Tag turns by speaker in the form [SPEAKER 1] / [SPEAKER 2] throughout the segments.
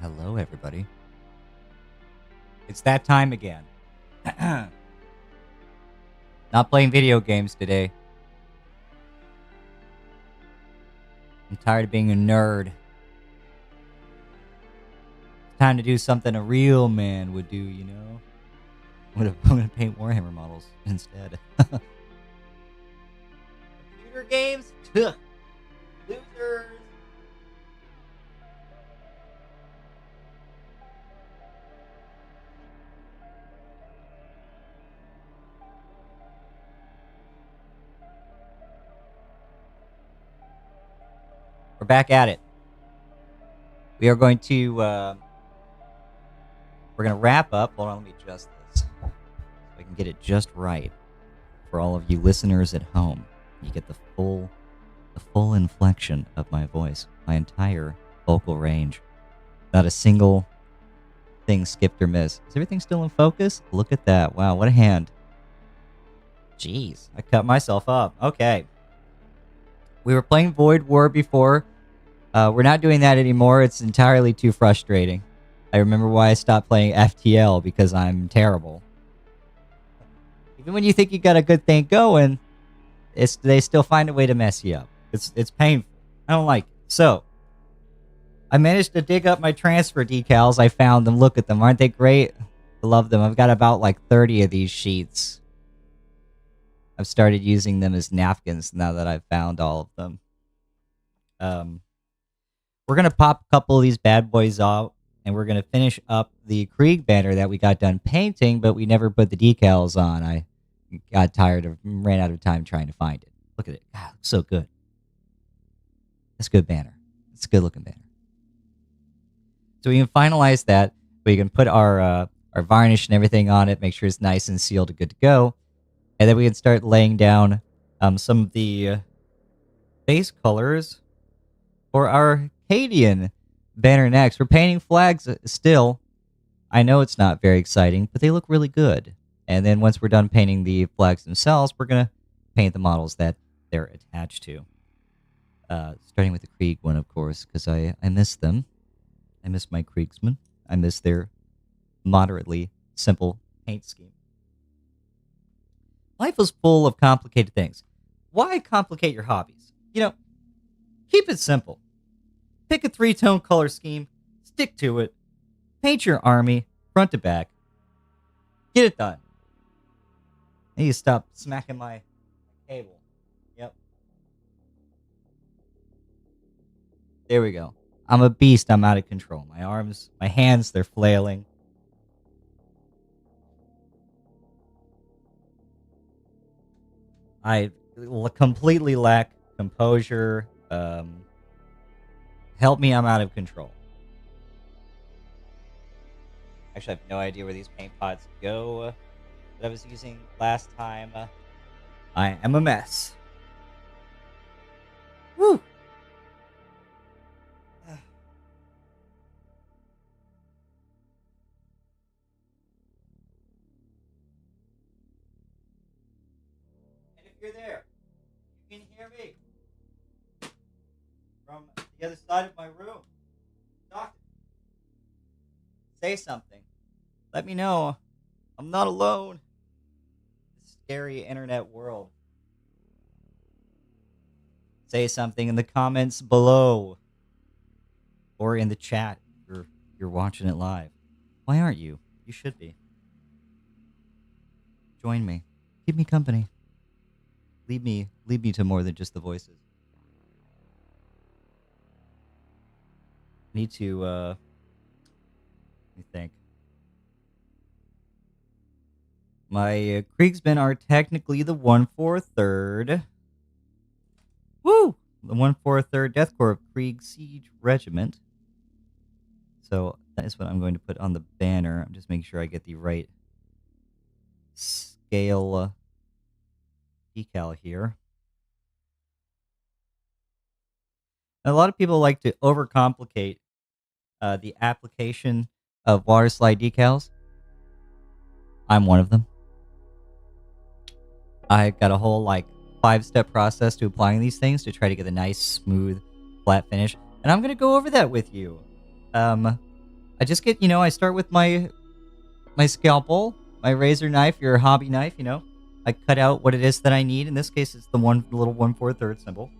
[SPEAKER 1] Hello, everybody. It's that time again. Not playing video games today. I'm tired of being a nerd. It's time to do something a real man would do, you know? I'm gonna paint Warhammer models instead. Computer games? Losers! We're back at it. We are going to, we're going to wrap up. Hold on, let me adjust this so I can get it just right for all of you listeners at home. You get the full inflection of my voice, my entire vocal range. Not a single thing skipped or missed. Is everything still in focus? Look at that. Wow, what a hand. Jeez, I cut myself up. Okay. We were playing Void War before. We're not doing that anymore. It's entirely too frustrating. I remember why I stopped playing FTL, because I'm terrible. Even when you think you got a good thing going, they still find a way to mess you up. It's painful. I don't like it. So, I managed to dig up my transfer decals. I found them. Look at them. Aren't they great? I love them. I've got about like 30 of these sheets. I've started using them as napkins now that I've found all of them. We're going to pop a couple of these bad boys off, and we're going to finish up the Krieg banner that we got done painting, but we never put the decals on. I got tired ran out of time trying to find it. Look at it. God, it looks so good. That's a good banner. It's a good looking banner. So we can finalize that. We can put our varnish and everything on it, make sure it's nice and sealed and good to go. And then we can start laying down some of the base colors for our Acadian banner next. We're painting flags still. I know it's not very exciting, but they look really good. And then once we're done painting the flags themselves, we're going to paint the models that they're attached to. Starting with the Krieg one, of course, because I miss them. I miss my Kriegsmen. I miss their moderately simple paint scheme. Life is full of complicated things. Why complicate your hobbies? You know, keep it simple. Pick a 3-tone color scheme, stick to it, paint your army front to back, get it done. I need to stop smacking my cable. Yep. There we go. I'm a beast. I'm out of control. My arms, my hands, they're flailing. I completely lack composure. Help me, I'm out of control. Actually, I have no idea where these paint pots go that I was using last time. I am a mess. Woo! And if you're there, you can hear me from the other side of my room. Talk to me. Say something. Let me know. I'm not alone. This scary internet world. Say something in the comments below. Or in the chat if you're watching it live. Why aren't you? You should be. Join me. Keep me company. Lead me to more than just the voices. Need to, let me think. My Kriegsmen are technically the 1/4-3rd. Woo! The 1/4-3rd Death Corps of Krieg Siege Regiment. So that is what I'm going to put on the banner. I'm just making sure I get the right scale decal here. And a lot of people like to overcomplicate the application of water slide decals. I'm one of them. I got a whole 5-step process to applying these things to try to get a nice, smooth, flat finish. And I'm going to go over that with you. I just get, I start with my scalpel, my razor knife, your hobby knife, I cut out what it is that I need. In this case, it's the little 1/4 symbol.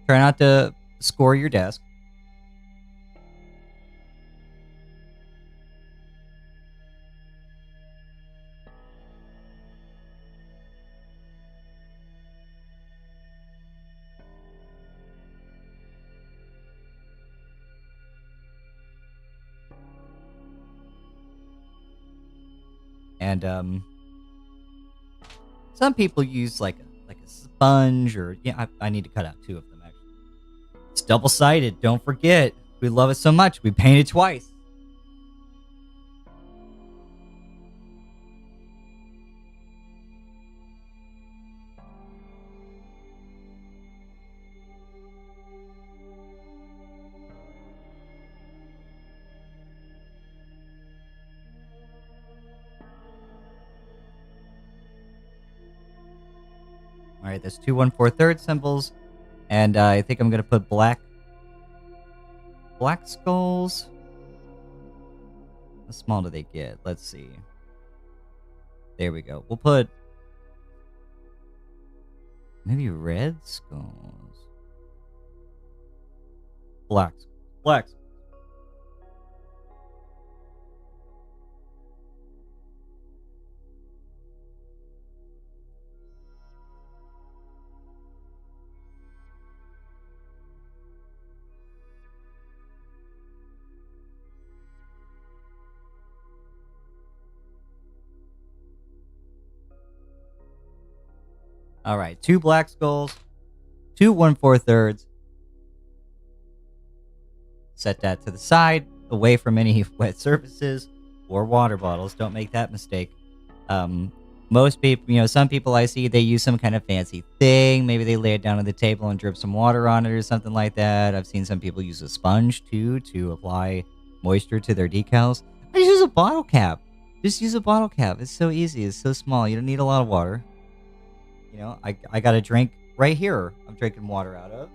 [SPEAKER 1] Try not to score your desk. And some people use like a sponge, or I need to cut out 2 of them actually. It's double-sided. Don't forget, we love it so much we paint it twice. All right, that's 2 1/4 symbols, and I think I'm gonna put black skulls. How small do they get? Let's see. There we go. We'll put maybe red skulls. Black. All right, 2 black skulls, 2 1/4. Set that to the side, away from any wet surfaces or water bottles. Don't make that mistake. Most people, some people I see, they use some kind of fancy thing. Maybe they lay it down on the table and drip some water on it or something like that. I've seen some people use a sponge too to apply moisture to their decals. I just use a bottle cap. Just use a bottle cap. It's so easy. It's so small. You don't need a lot of water. I got a drink right here. I'm drinking water out of.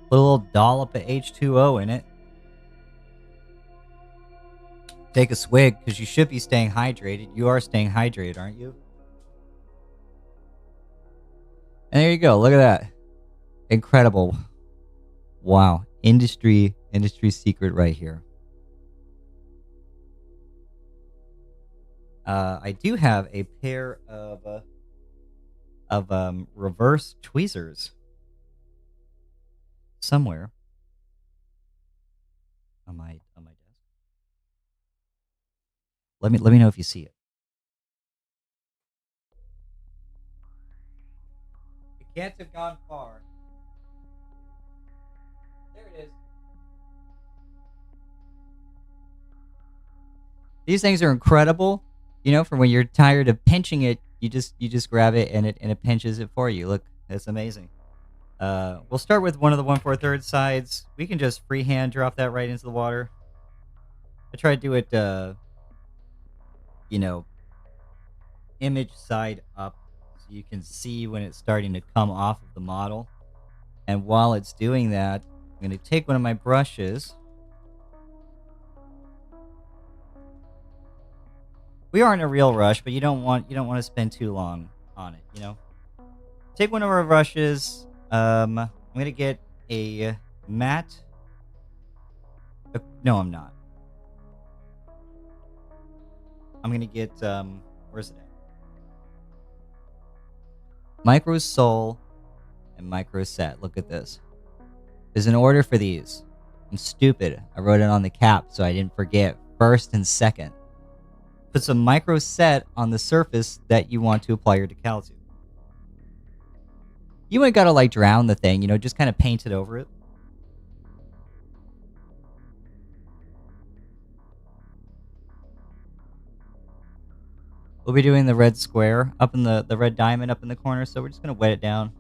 [SPEAKER 1] Put a little dollop of H2O in it. Take a swig, because you should be staying hydrated. You are staying hydrated, aren't you? And there you go. Look at that. Incredible. Wow. Industry secret right here. I do have a pair of reverse tweezers somewhere on my desk. Let me know if you see it. It can't have gone far. There it is. These things are incredible. For when you're tired of pinching it, you just grab it and it pinches it for you. Look, that's amazing. We'll start with one of the 1/4 sides. We can just freehand drop that right into the water. I try to do it, image side up, so you can see when it's starting to come off of the model. And while it's doing that, I'm going to take one of my brushes. We are in a real rush, but you don't want to spend too long on it. Take one of our brushes. I'm gonna get a matte. No, I'm not. I'm gonna get where's it at? Micro Sol and Micro Set. Look at this. There's an order for these. I'm stupid. I wrote it on the cap so I didn't forget. First and second. Put some Micro Set on the surface that you want to apply your decal to. You ain't gotta drown the thing, just kind of paint it over it. We'll be doing the red square up in the red diamond up in the corner, so we're just gonna wet it down.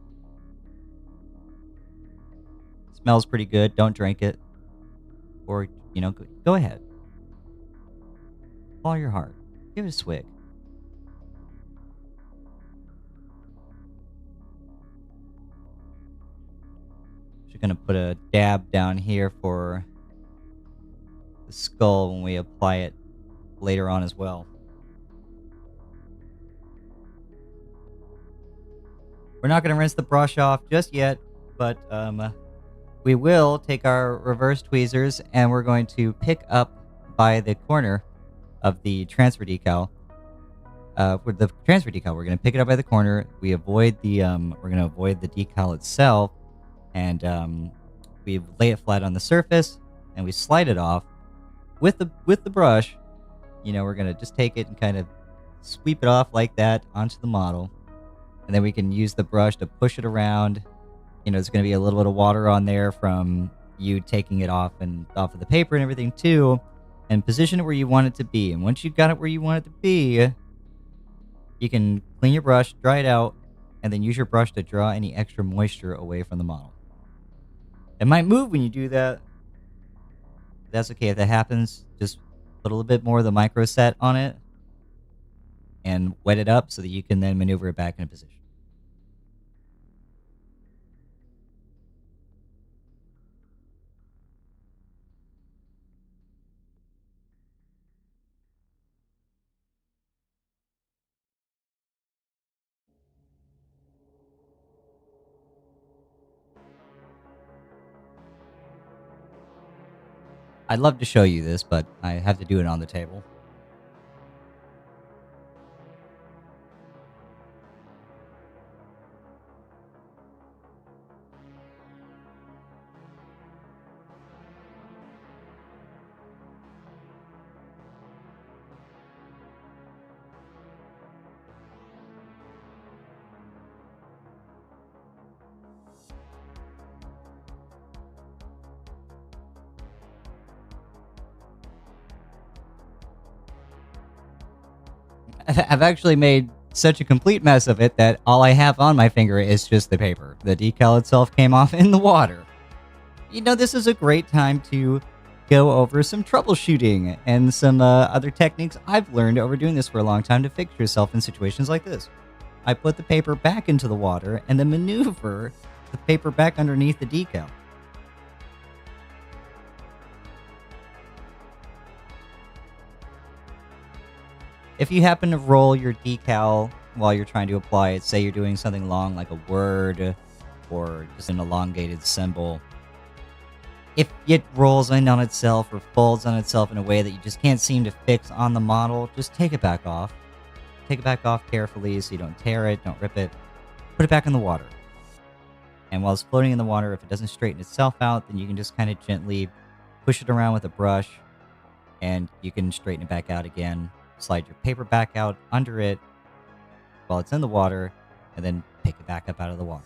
[SPEAKER 1] Smells pretty good. Don't drink it. Or You know, go ahead. Follow your heart. Give it a swig. Just gonna put a dab down here for the skull when we apply it later on as well. We're not gonna rinse the brush off just yet, but we will take our reverse tweezers and we're going to pick up by the corner of the transfer decal. With the transfer decal, we're going to pick it up by the corner. We avoid the we're going to avoid the decal itself, and we lay it flat on the surface, and we slide it off with the brush. You know, we're going to just take it and kind of sweep it off like that onto the model, and then we can use the brush to push it around. You know, there's going to be a little bit of water on there from you taking it off of the paper and everything too, and position it where you want it to be. And once you've got it where you want it to be, you can clean your brush, dry it out, and then use your brush to draw any extra moisture away from the model. It might move when you do that. That's okay if that happens. Just put a little bit more of the micro set on it and wet it up so that you can then maneuver it back into position. I'd love to show you this, but I have to do it on the table. I've actually made such a complete mess of it that all I have on my finger is just the paper. The decal itself came off in the water. You know, this is a great time to go over some troubleshooting and some other techniques I've learned over doing this for a long time to fix yourself in situations like this. I put the paper back into the water and then maneuver the paper back underneath the decal. If you happen to roll your decal while you're trying to apply it, say you're doing something long like a word or just an elongated symbol, if it rolls in on itself or folds on itself in a way that you just can't seem to fix on the model, just take it back off. Take it back off carefully so you don't tear it, don't rip it. Put it back in the water. And while it's floating in the water, if it doesn't straighten itself out, then you can just kind of gently push it around with a brush and you can straighten it back out again. Slide your paper back out under it while it's in the water, and then pick it back up out of the water.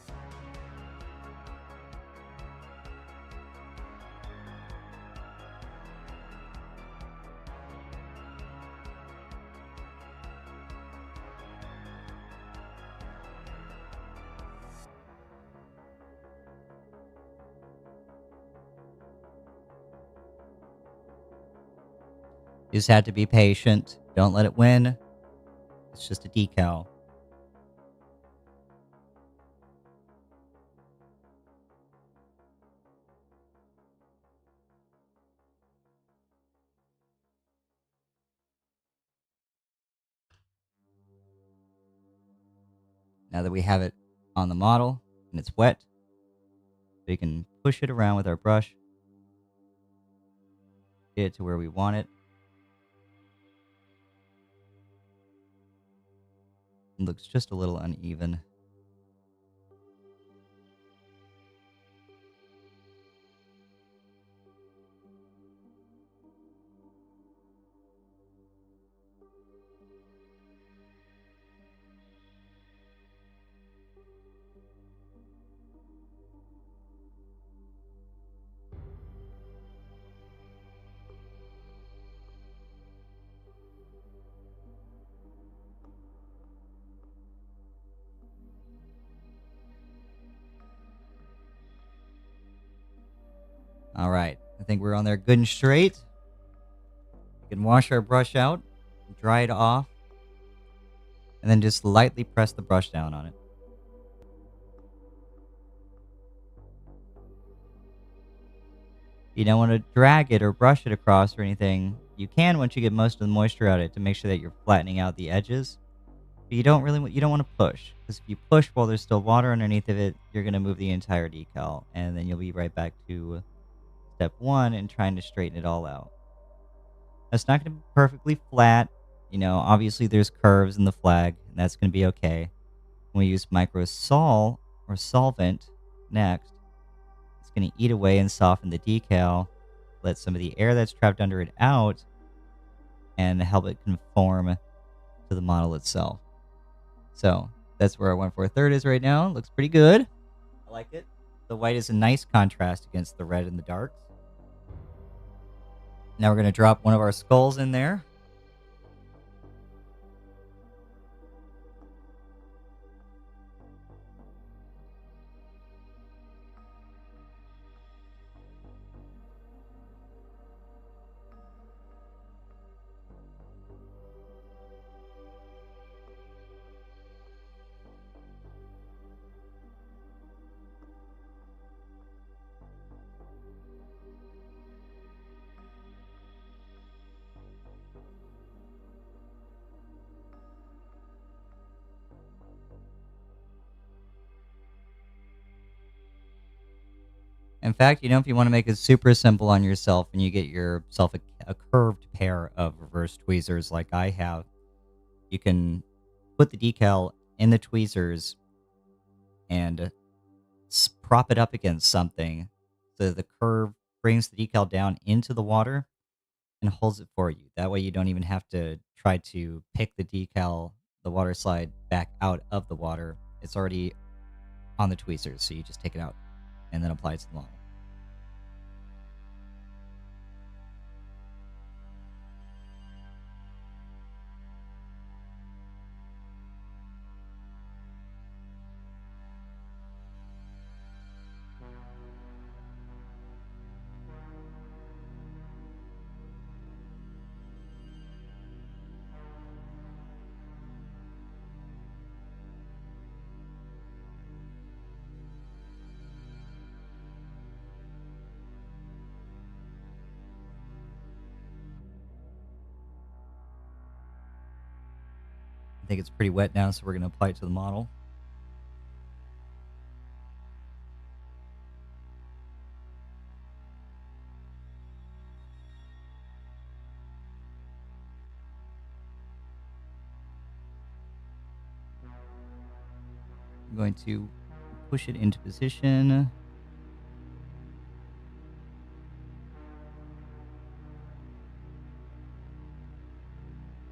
[SPEAKER 1] You just have to be patient. Don't let it win. It's just a decal. Now that we have it on the model and it's wet, we can push it around with our brush. Get it to where we want it. It looks just a little uneven. All right. I think we're on there good and straight. We can wash our brush out, dry it off, and then just lightly press the brush down on it. You don't want to drag it or brush it across or anything. You can once you get most of the moisture out of it to make sure that you're flattening out the edges. But you don't want to push, because if you push while there's still water underneath of it, you're going to move the entire decal, and then you'll be right back to step one and trying to straighten it all out. It's not going to be perfectly flat. Obviously there's curves in the flag, and that's going to be okay. When we use microsol or solvent next, it's going to eat away and soften the decal, let some of the air that's trapped under it out, and help it conform to the model itself. So that's where our 1/4 is right now. Looks pretty good. I like it. The white is a nice contrast against the red and the darks. Now we're going to drop one of our skulls in there. In fact, if you want to make it super simple on yourself and you get yourself a curved pair of reverse tweezers like I have, you can put the decal in the tweezers and prop it up against something so that the curve brings the decal down into the water and holds it for you. That way you don't even have to try to pick the water slide back out of the water. It's already on the tweezers, so you just take it out and then apply it to the model. I think it's pretty wet now, so we're going to apply it to the model. I'm going to push it into position.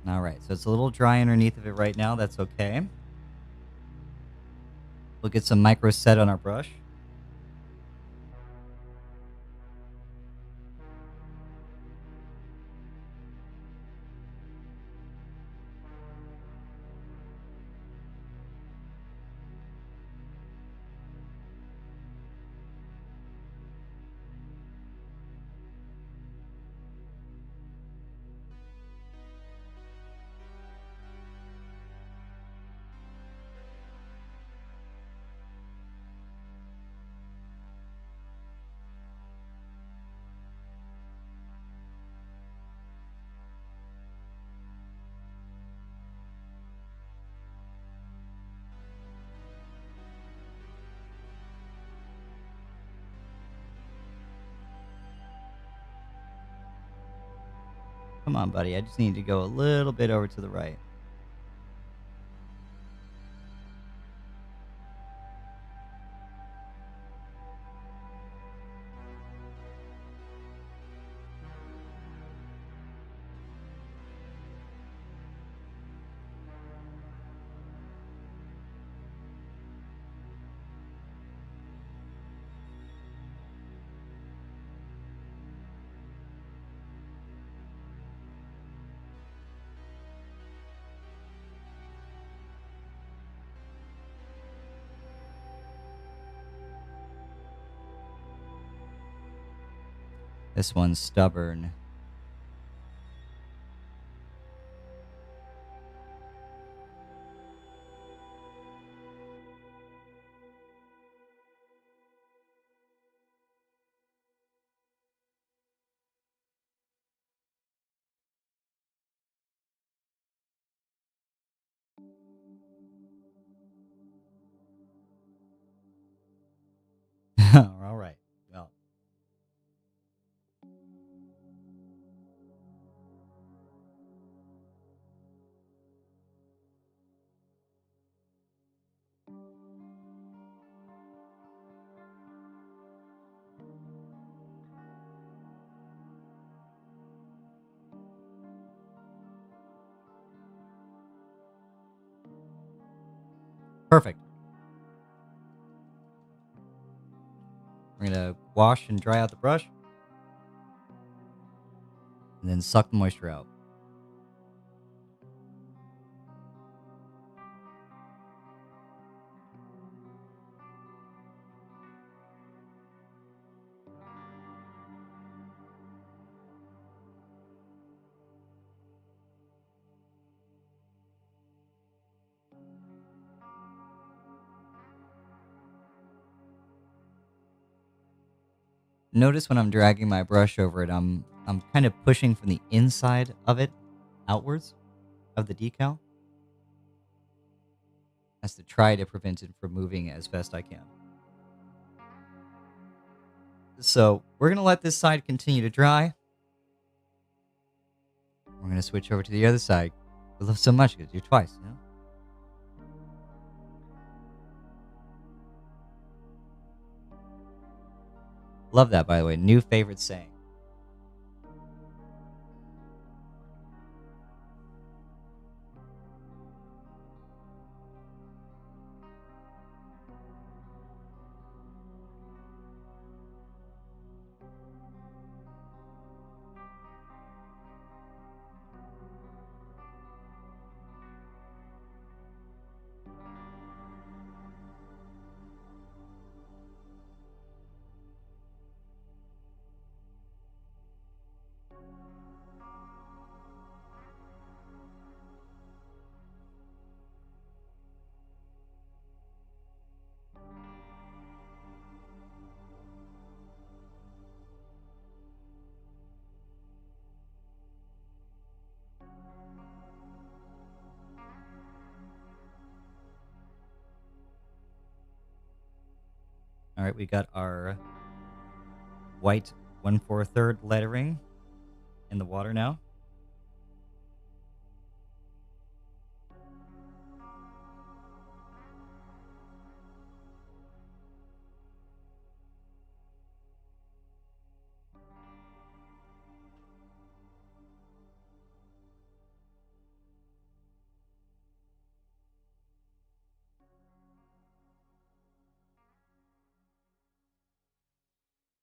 [SPEAKER 1] All right, so it's a little dry underneath of it right now. That's okay. We'll get some micro set on our brush. Come on, buddy. I just need to go a little bit over to the right. This one's stubborn. All right. Well, perfect. We're gonna wash and dry out the brush, and then suck the moisture out. Notice when I'm dragging my brush over it, I'm kind of pushing from the inside of it outwards of the decal. That's to try to prevent it from moving as best I can. So we're gonna let this side continue to dry. We're gonna switch over to the other side. I love so much, because do twice, you know? Love that, by the way. New favorite saying. All right, we got our white 1/4 lettering in the water now.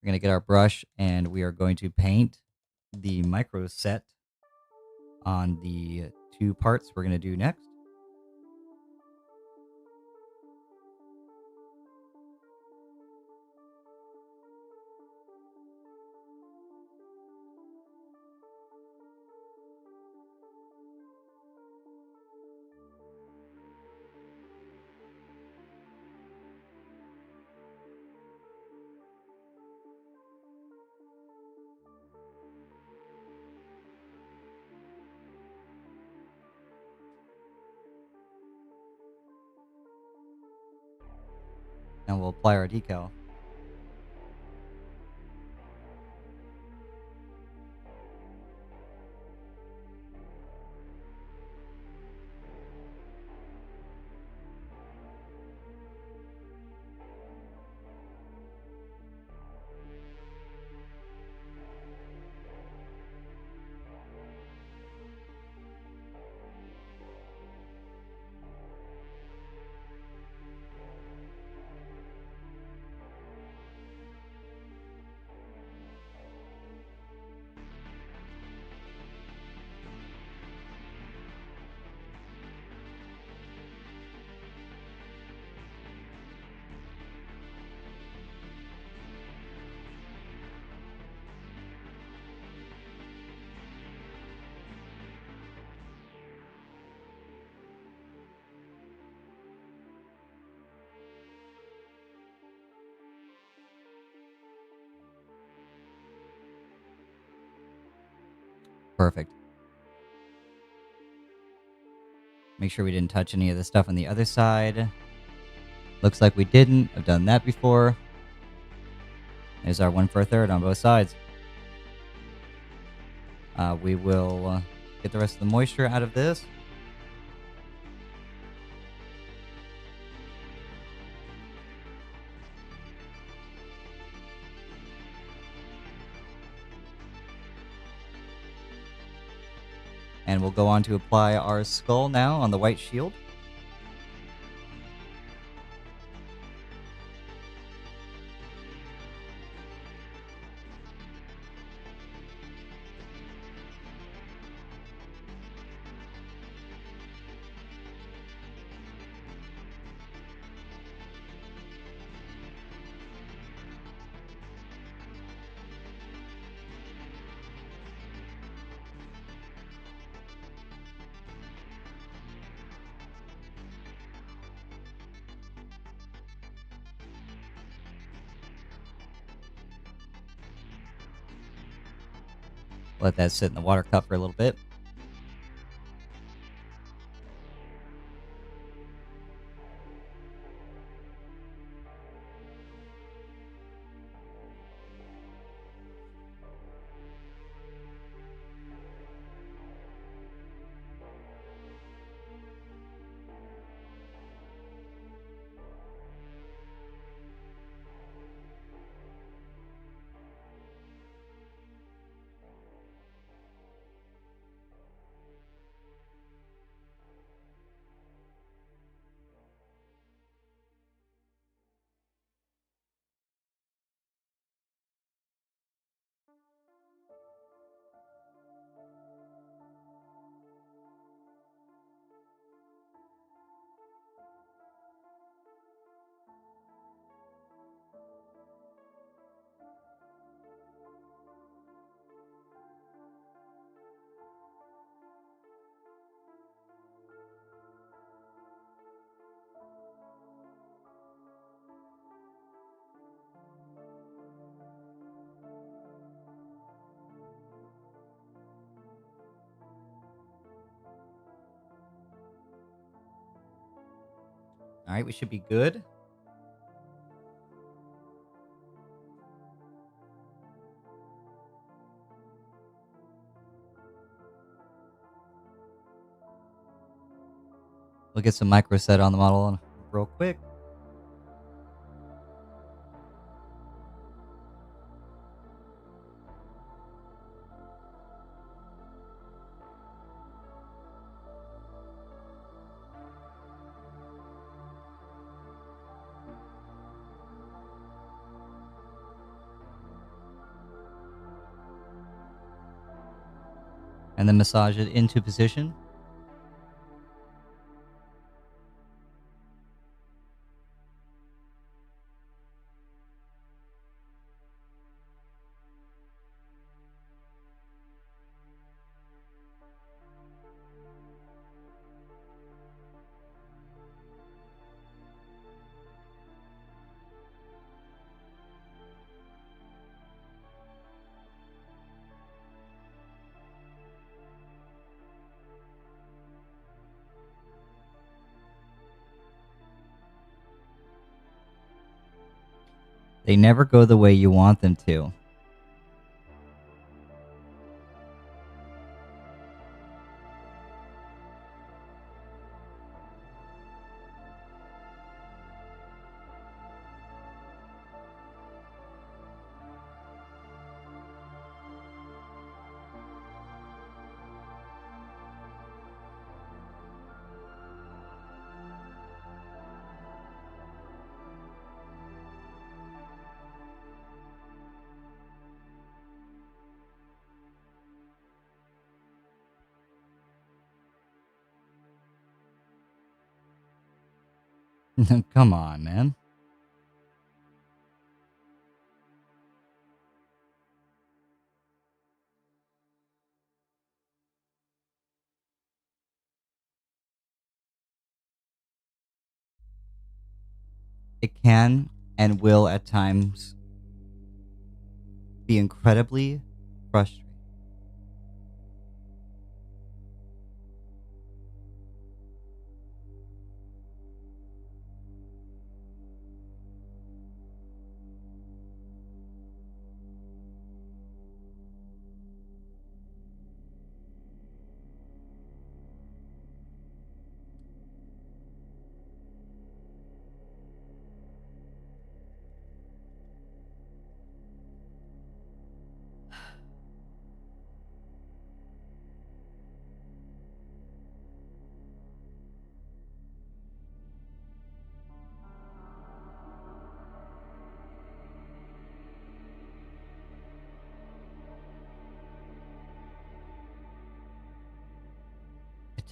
[SPEAKER 1] We're going to get our brush, and we are going to paint the micro set on the 2 parts we're going to do next. And we'll apply our decal. Perfect. Make sure we didn't touch any of the stuff on the other side. Looks like we didn't. I've done that before. There's our 1 for a third on both sides. We will get the rest of the moisture out of this. And we'll go on to apply our skull now on the white shield. Let that sit in the water cup for a little bit. All right, we should be good. We'll get some micro set on the model real quick. And then massage it into position. They never go the way you want them to. Come on, man. It can and will at times be incredibly frustrating.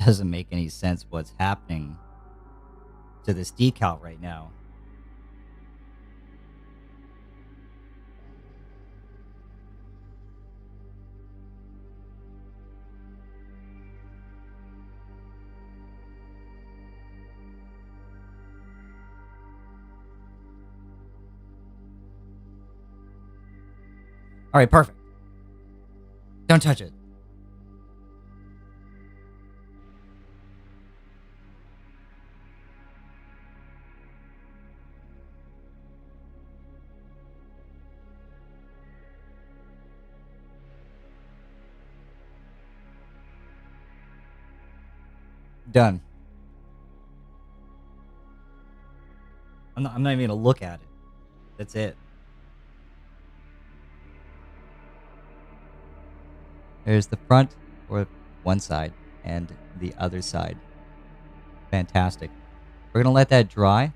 [SPEAKER 1] doesn't make any sense what's happening to this decal right now. All right, perfect. Don't touch it. Done. I'm not even going to look at it. That's it. There's the front, or one side, and the other side. Fantastic. We're going to let that dry,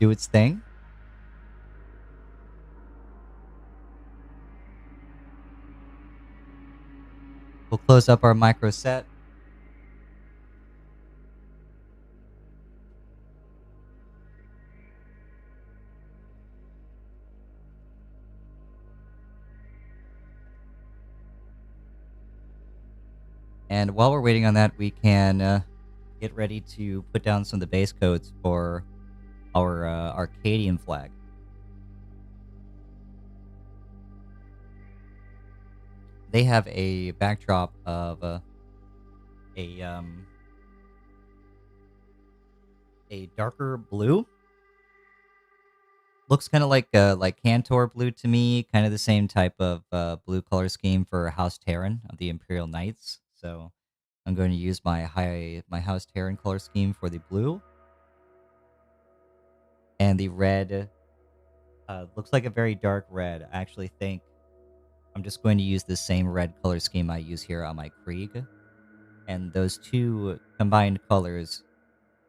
[SPEAKER 1] do its thing. We'll close up our micro set. And while we're waiting on that, we can get ready to put down some of the base coats for our Arcadian flag. They have a backdrop of a darker blue. Looks kind of like Cantor blue to me, kind of the same type of blue color scheme for House Terran of the Imperial Knights. So I'm going to use my House Terran color scheme for the blue. And the red looks like a very dark red. I actually think I'm just going to use the same red color scheme I use here on my Krieg. And those two combined colors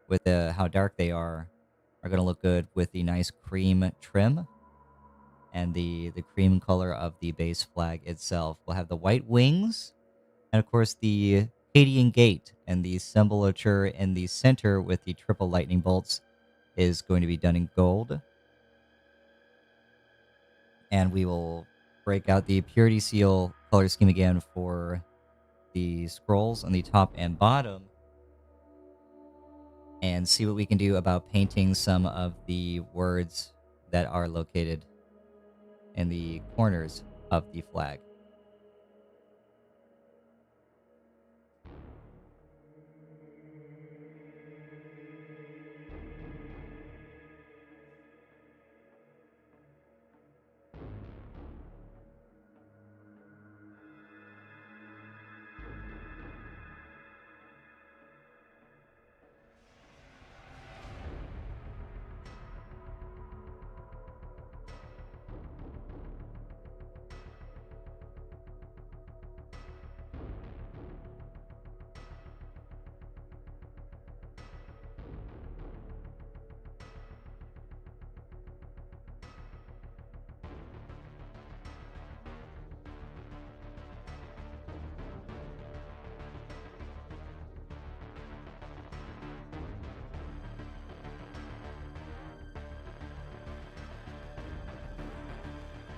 [SPEAKER 1] with how dark they are going to look good with the nice cream trim and the cream color of the base flag itself. We'll have the white wings and, of course, the Acadian gate, and the symbolature in the center with the triple lightning bolts is going to be done in gold. And we will break out the purity seal color scheme again for the scrolls on the top and bottom, and see what we can do about painting some of the words that are located in the corners of the flag.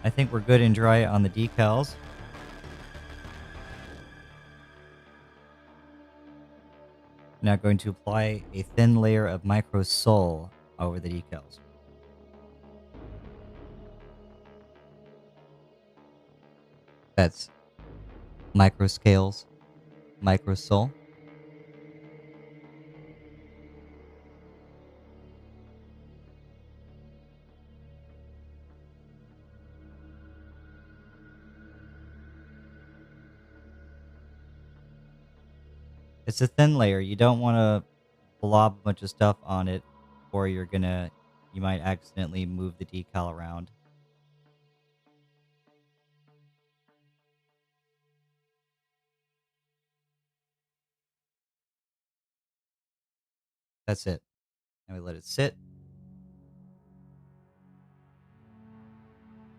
[SPEAKER 1] I think we're good and dry on the decals. Now going to apply a thin layer of micro sol over the decals. That's micro scales, micro sol. It's a thin layer. You don't want to blob a bunch of stuff on it, or you might accidentally move the decal around. That's it. And we let it sit.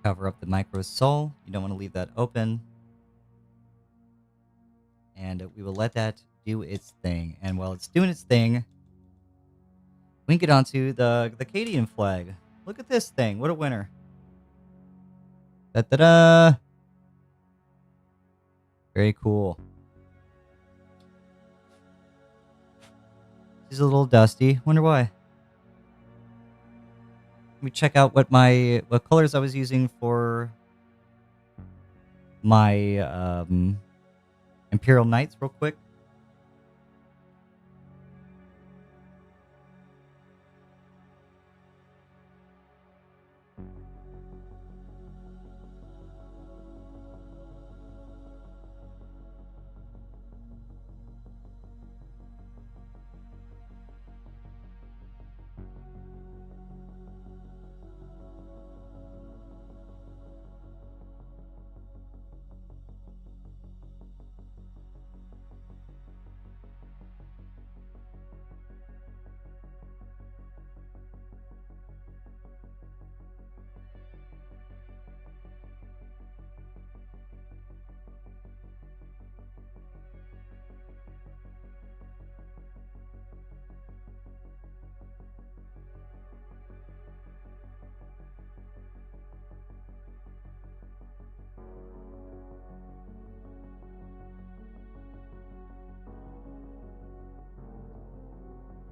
[SPEAKER 1] Cover up the micro sol. You don't want to leave that open. And we will let that do its thing. And while it's doing its thing, we can get onto the Cadian flag. Look at this thing. What a winner. Da-da-da! Very cool. She's a little dusty. Wonder why. Let me check out what colors I was using for my Imperial Knights real quick.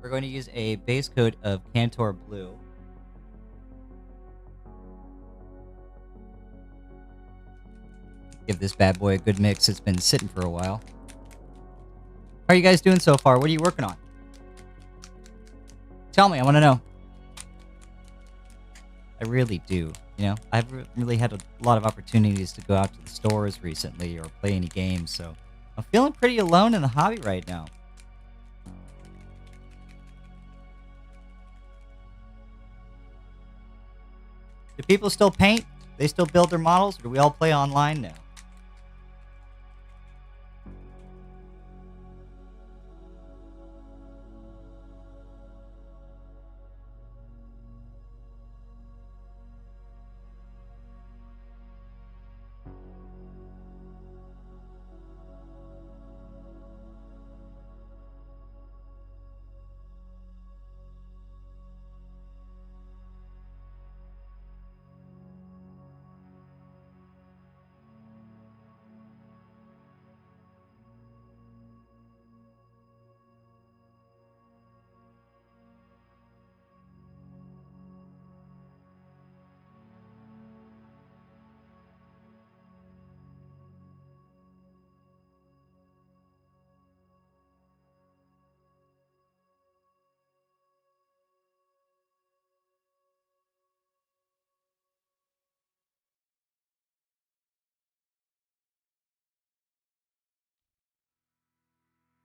[SPEAKER 1] We're going to use a base coat of Cantor Blue. Give this bad boy a good mix. It's been sitting for a while. How are you guys doing so far? What are you working on? Tell me, I want to know. I really do. You know, I've really had a lot of opportunities to go out to the stores recently or play any games, so I'm feeling pretty alone in the hobby right now. Do people still paint? They still build their models? Or do we all play online now?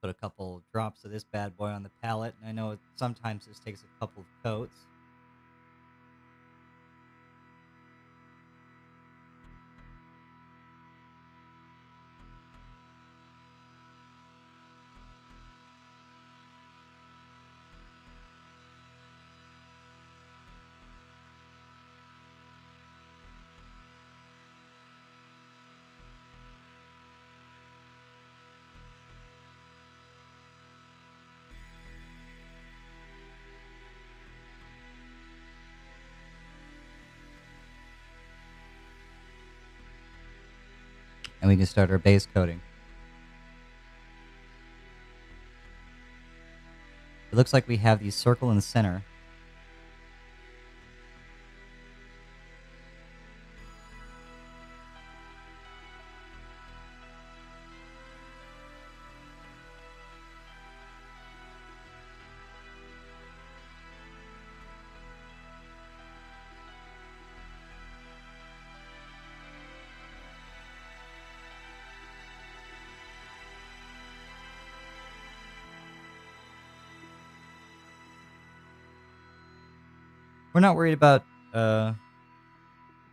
[SPEAKER 1] Put a couple drops of this bad boy on the palette. And I know sometimes this takes a couple of coats. And we can start our base coating. It looks like we have the circle in the center. We're not worried about, we're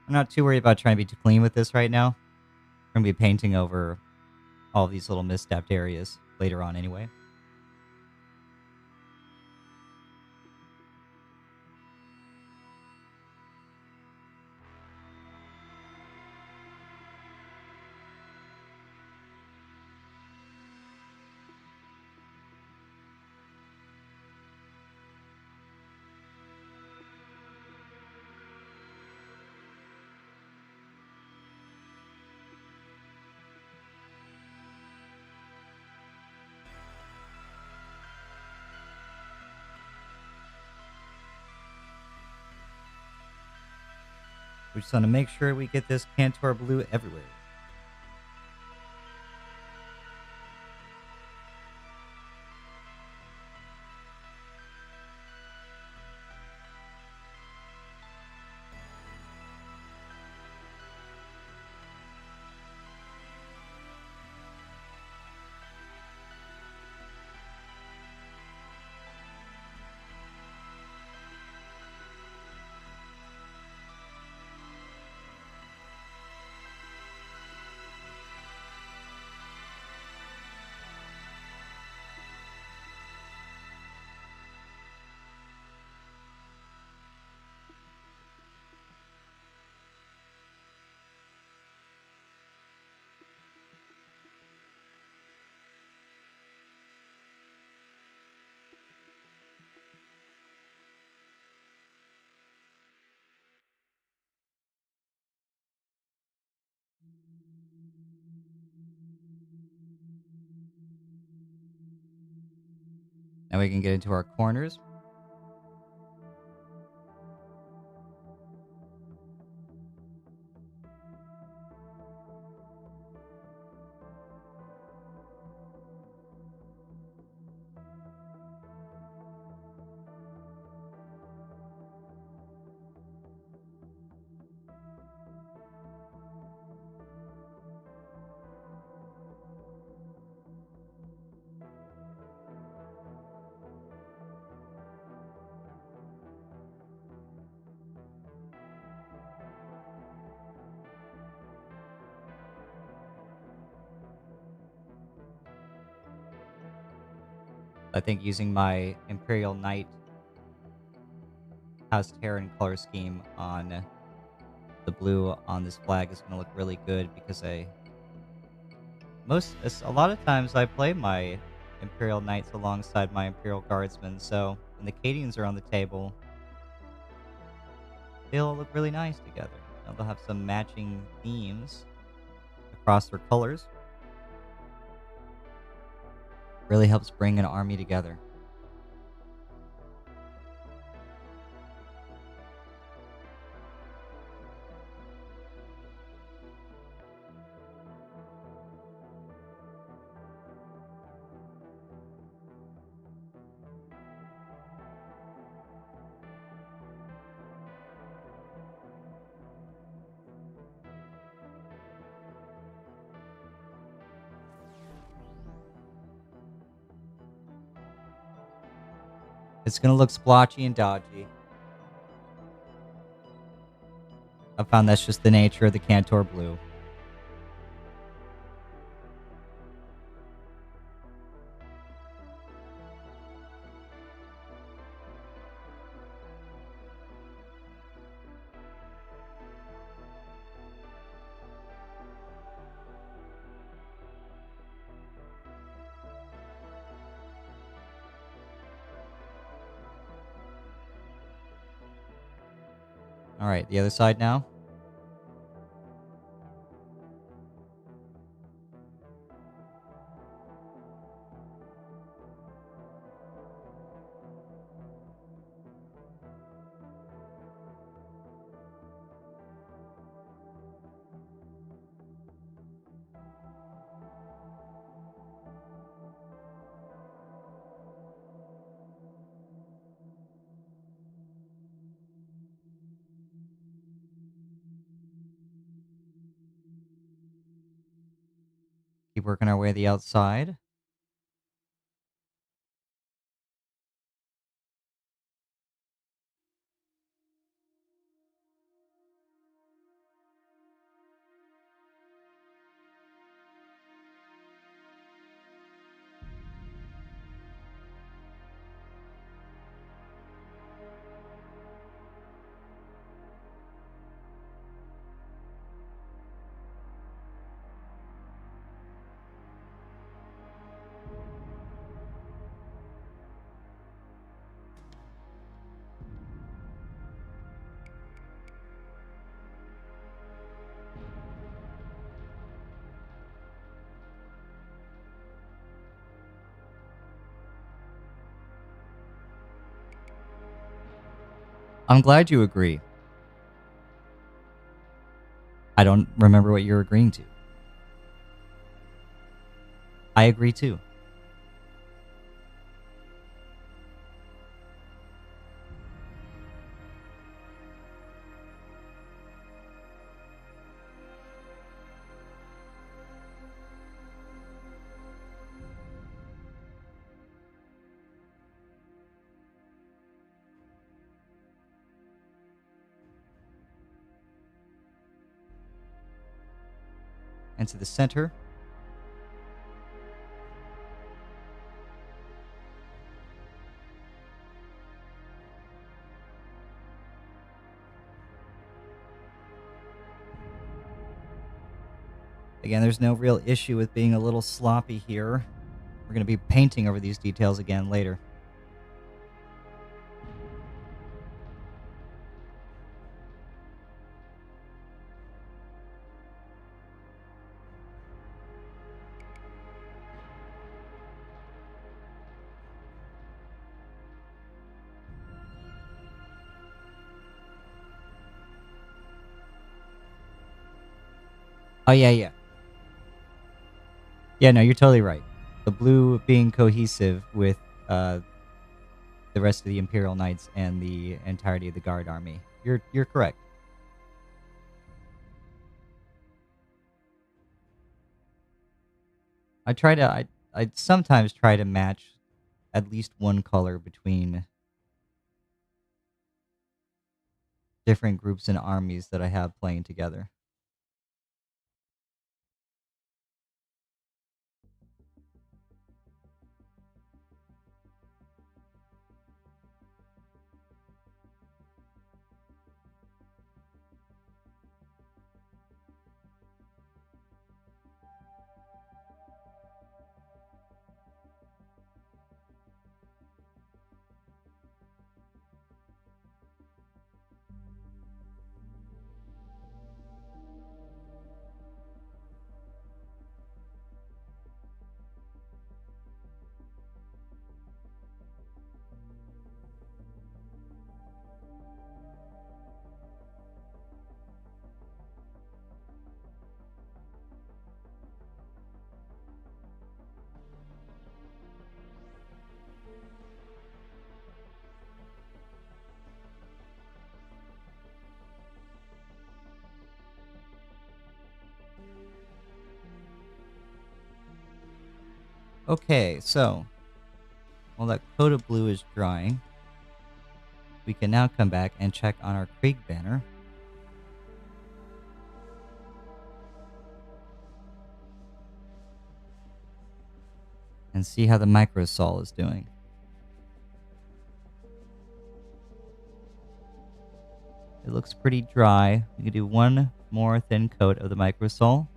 [SPEAKER 1] not too worried about trying to be too clean with this right now. We're going to be painting over all these little misstepped areas later on anyway. We just want to make sure we get this Cantor blue everywhere. Now we can get into our corners. I think using my Imperial Knight House Terran color scheme on the blue on this flag is going to look really good because a lot of times I play my Imperial Knights alongside my Imperial Guardsmen, so when the Cadians are on the table, they'll look really nice together. They'll have some matching themes across their colors. Really helps bring an army together. It's going to look splotchy and dodgy. I found that's just the nature of the Cantor blue. All right, the other side now. Keep working our way to the outside. I'm glad you agree. I don't remember what you're agreeing to. I agree too. And to the center. Again, there's no real issue with being a little sloppy here. We're going to be painting over these details again later. Oh, yeah, yeah. Yeah, no, you're totally right. The blue being cohesive with the rest of the Imperial Knights and the entirety of the Guard army. You're correct. I sometimes try to match at least one color between different groups and armies that I have playing together. Okay, so while that coat of blue is drying, we can now come back and check on our Krieg banner. And see how the microsol is doing. It looks pretty dry. We can do one more thin coat of the microsol.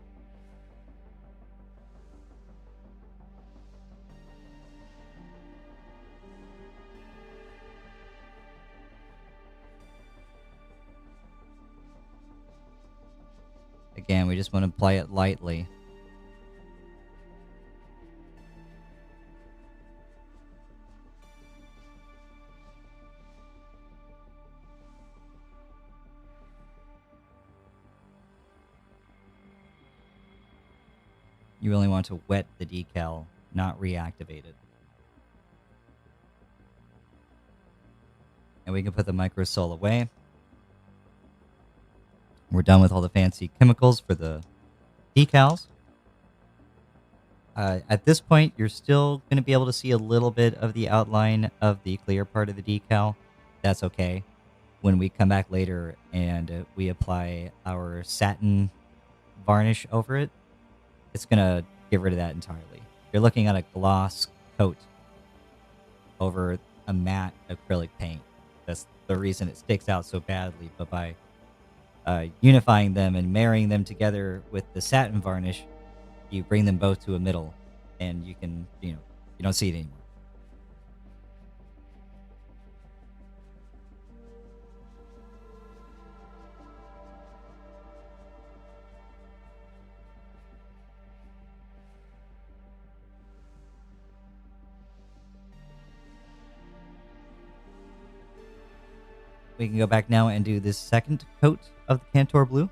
[SPEAKER 1] Again, we just want to apply it lightly. You really want to wet the decal, not reactivate it. And we can put the microsol away. We're done with all the fancy chemicals for the decals. At this point, you're still going to be able to see a little bit of the outline of the clear part of the decal. That's okay. When we come back later and we apply our satin varnish over it, it's going to get rid of that entirely. You're looking at a gloss coat over a matte acrylic paint. That's the reason it sticks out so badly. But by unifying them and marrying them together with the satin varnish, you bring them both to a middle, and you can, you don't see it anymore. We can go back now and do this second coat of the Cantor Blue.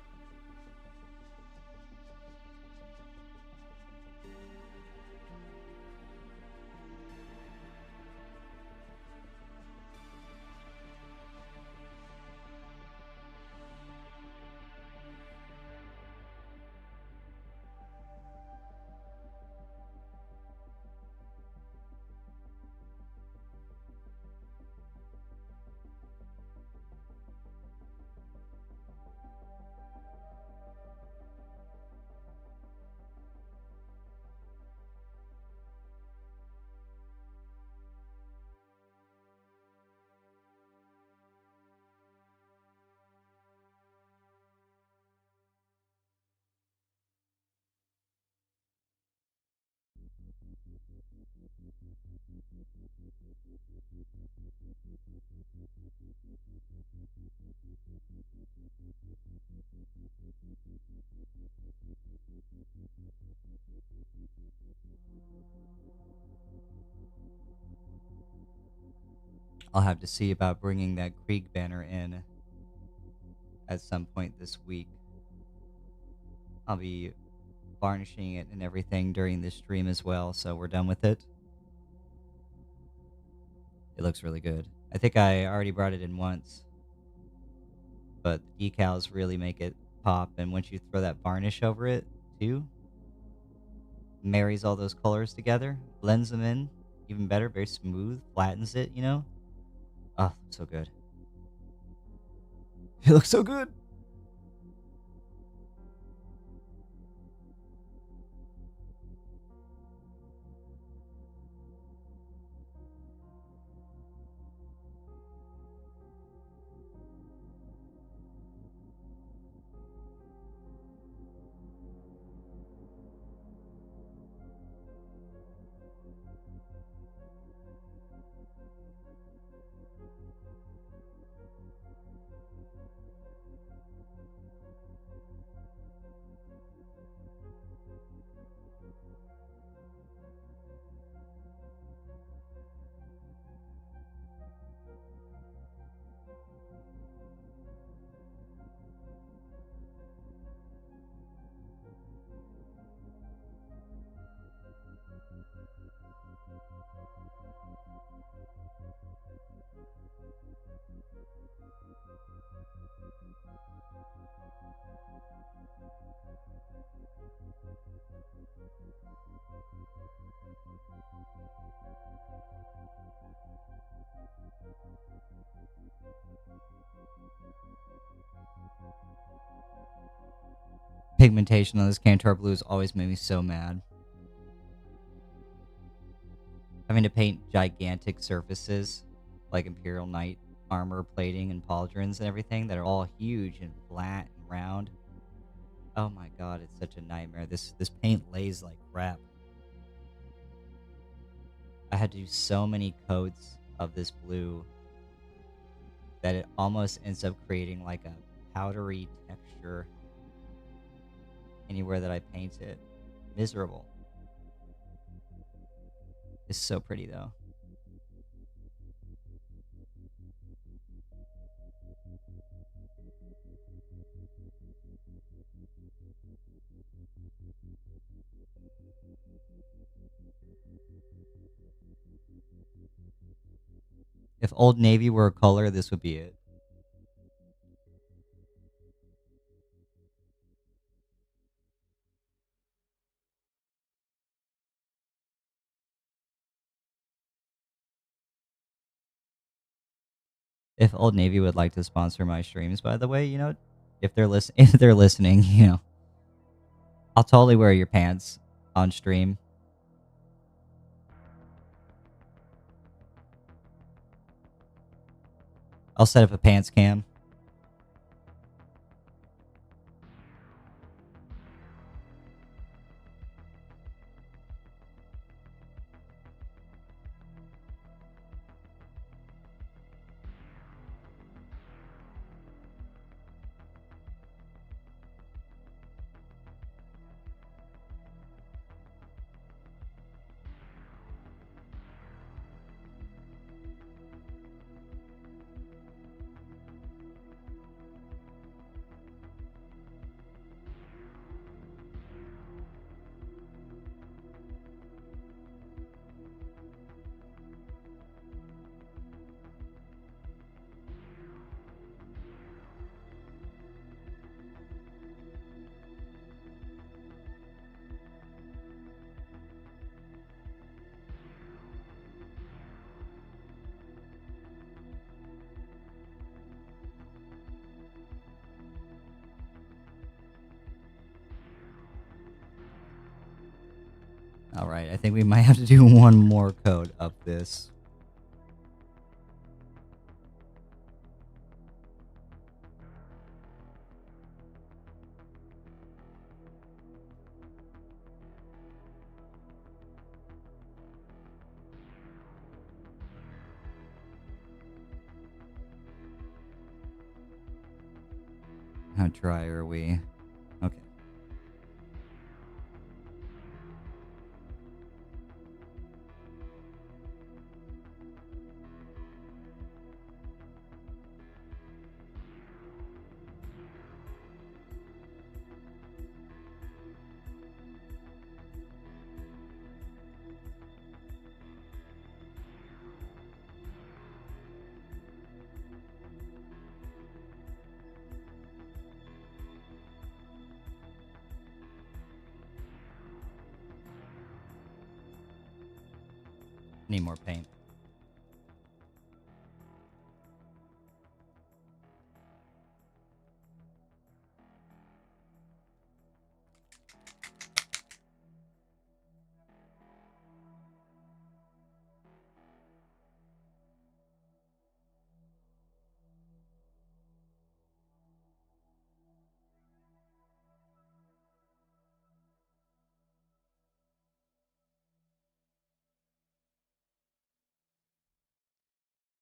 [SPEAKER 1] I'll have to see about bringing that Krieg banner in at some point this week. I'll be varnishing it and everything during this stream as well, so we're done with it. It looks really good. I think I already brought it in once, but the decals really make it pop, and once you throw that varnish over it, too, marries all those colors together, blends them in even better, very smooth, flattens it, you know? Oh, so good. It looks so good! Pigmentation on this Cantor Blues always made me so mad. Having to paint gigantic surfaces like Imperial Knight armor plating and pauldrons and everything that are all huge and flat and round. Oh my god, it's such a nightmare. This paint lays like crap. I had to do so many coats of this blue that it almost ends up creating like a powdery texture anywhere that I paint it. Miserable. It's so pretty though. If Old Navy were a color, this would be it. If Old Navy would like to sponsor my streams, by the way, you know, if they're if they're listening, you know, I'll totally wear your pants on stream. I'll set up a pants cam. Alright, I think we might have to do one more code of this. How dry are we? Okay. Need more paint.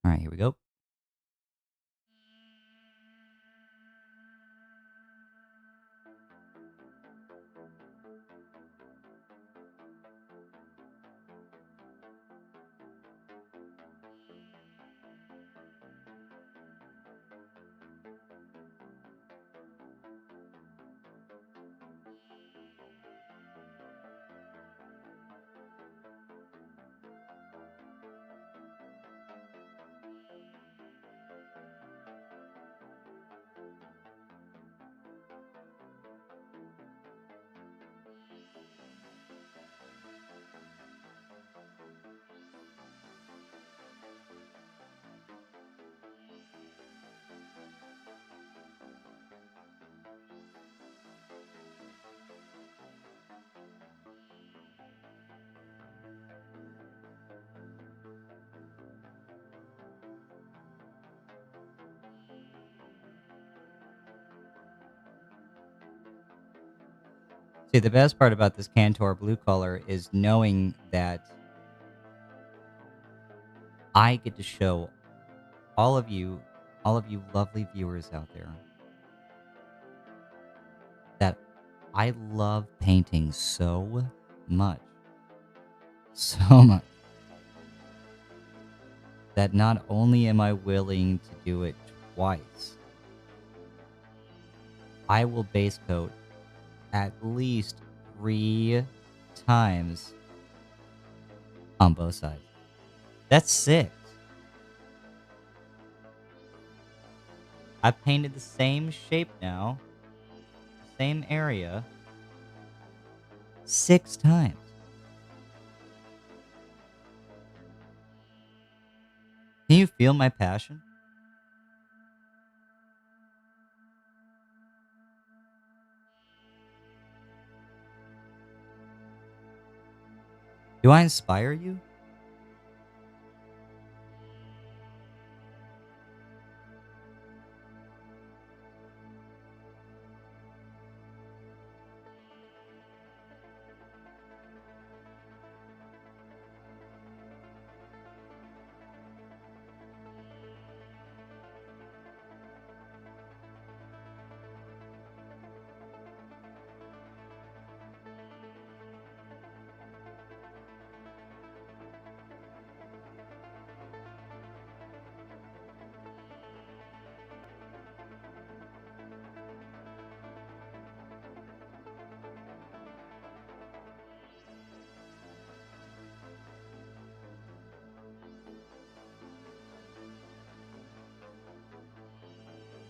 [SPEAKER 1] All right, here we go. See, the best part about this Cantor blue color is knowing that I get to show all of you lovely viewers out there, that I love painting so much, that not only am I willing to do it twice, I will base coat at least 3 times on both sides. That's 6. I've painted the same shape now, same area, 6 times. Can you feel my passion? Do I inspire you?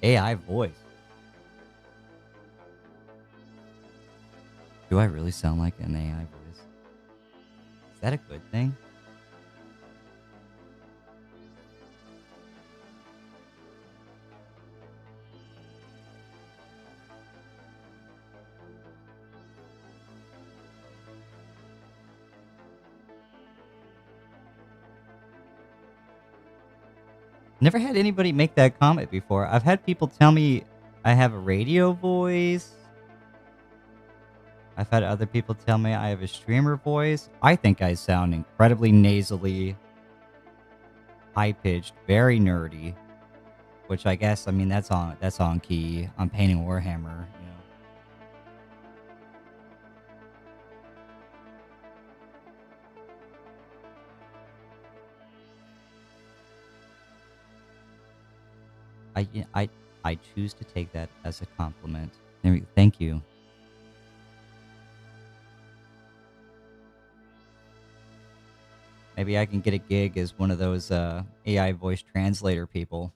[SPEAKER 1] AI voice. Do I really sound like an AI voice? Is that a good thing? Never had anybody make that comment before. I've had people tell me I have a radio voice. I've had other people tell me I have a streamer voice. I think I sound incredibly nasally, high-pitched, very nerdy. which I guess, I mean, that's on key. I'm painting Warhammer, you know. I choose to take that as a compliment. Thank you. Maybe I can get a gig as one of those AI voice translator people.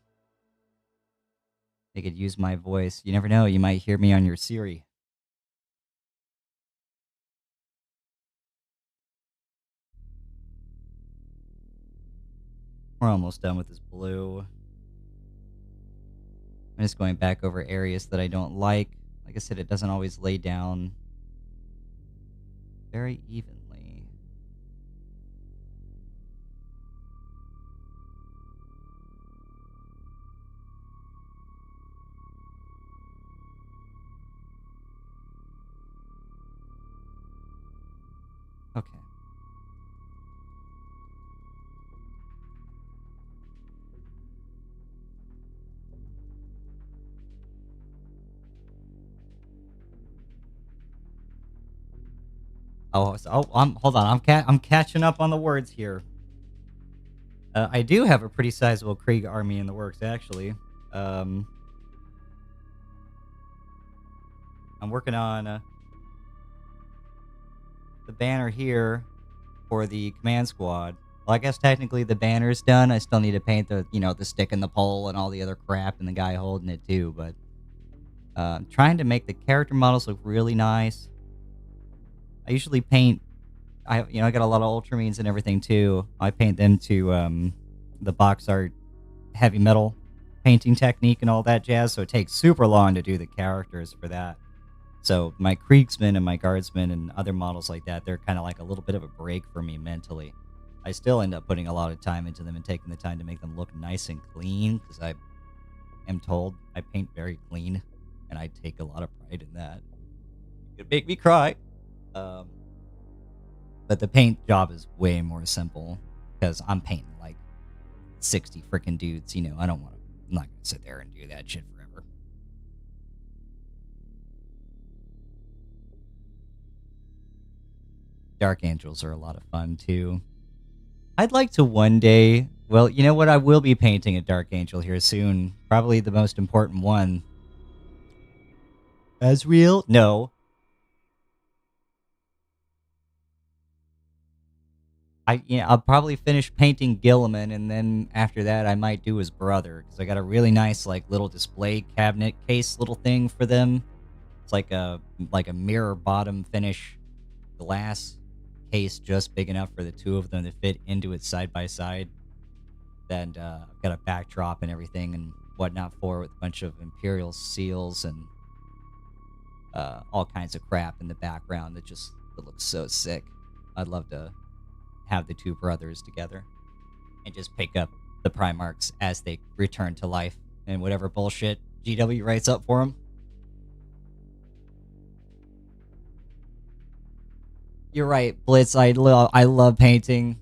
[SPEAKER 1] They could use my voice. You never know. You might hear me on your Siri. We're almost done with this blue. I'm just going back over areas that I don't like. Like I said, it doesn't always lay down very evenly. Okay. Hold on. I'm catching up on the words here. I do have a pretty sizable Krieg army in the works, actually. I'm working on the banner here for the command squad. Well, I guess technically the banner's done. I still need to paint the stick and the pole and all the other crap and the guy holding it too. But trying to make the character models look really nice. I usually paint. I got a lot of Ultramarines and everything too. I paint them to the box art heavy metal painting technique and all that jazz. So it takes super long to do the characters for that. So my Kriegsmen and my Guardsmen and other models like that, they're kind of like a little bit of a break for me mentally. I still end up putting a lot of time into them and taking the time to make them look nice and clean because I am told I paint very clean, and I take a lot of pride in that. It make me cry. But the paint job is way more simple because I'm painting like 60 freaking dudes. I'm not going to sit there and do that shit forever. Dark Angels are a lot of fun too. I'd like to one day. Well, you know what? I will be painting a Dark Angel here soon. Probably the most important one. Asriel? No. I'll probably finish painting Gilliman, and then after that, I might do his brother because I got a really nice little display cabinet case little thing for them. It's like a mirror bottom finish glass case just big enough for the two of them to fit into it side by side. Then I've got a backdrop and everything and whatnot for it with a bunch of Imperial seals and all kinds of crap in the background that looks so sick. I'd love to have the two brothers together and just pick up the Primarchs as they return to life and whatever bullshit GW writes up for them. You're right, Blitz. I love painting.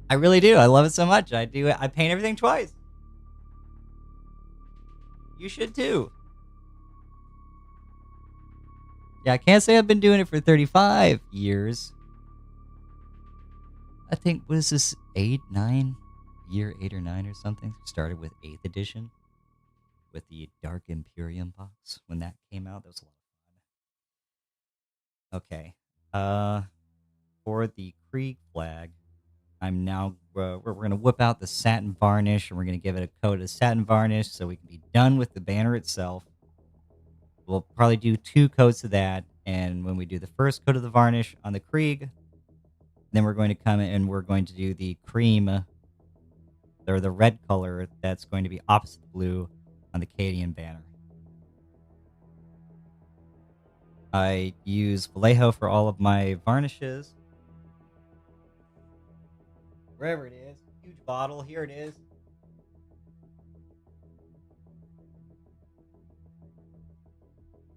[SPEAKER 1] I really do. I love it so much. I paint everything twice. You should too. Yeah, I can't say I've been doing it for 35 years. I think, what is this, 8, 9? Year 8 or 9 or something? Started with 8th edition with the Dark Imperium box when that came out. That was a lot of fun. Okay. For the Krieg flag, I'm now, we're going to whip out the satin varnish and we're going to give it a coat of satin varnish so we can be done with the banner itself. We'll probably do 2 coats of that. And when we do the first coat of the varnish on the Krieg, then we're going to come in and we're going to do the cream, or the red color that's going to be opposite the blue on the Cadian banner. I use Vallejo for all of my varnishes. Wherever it is. Huge bottle. Here it is.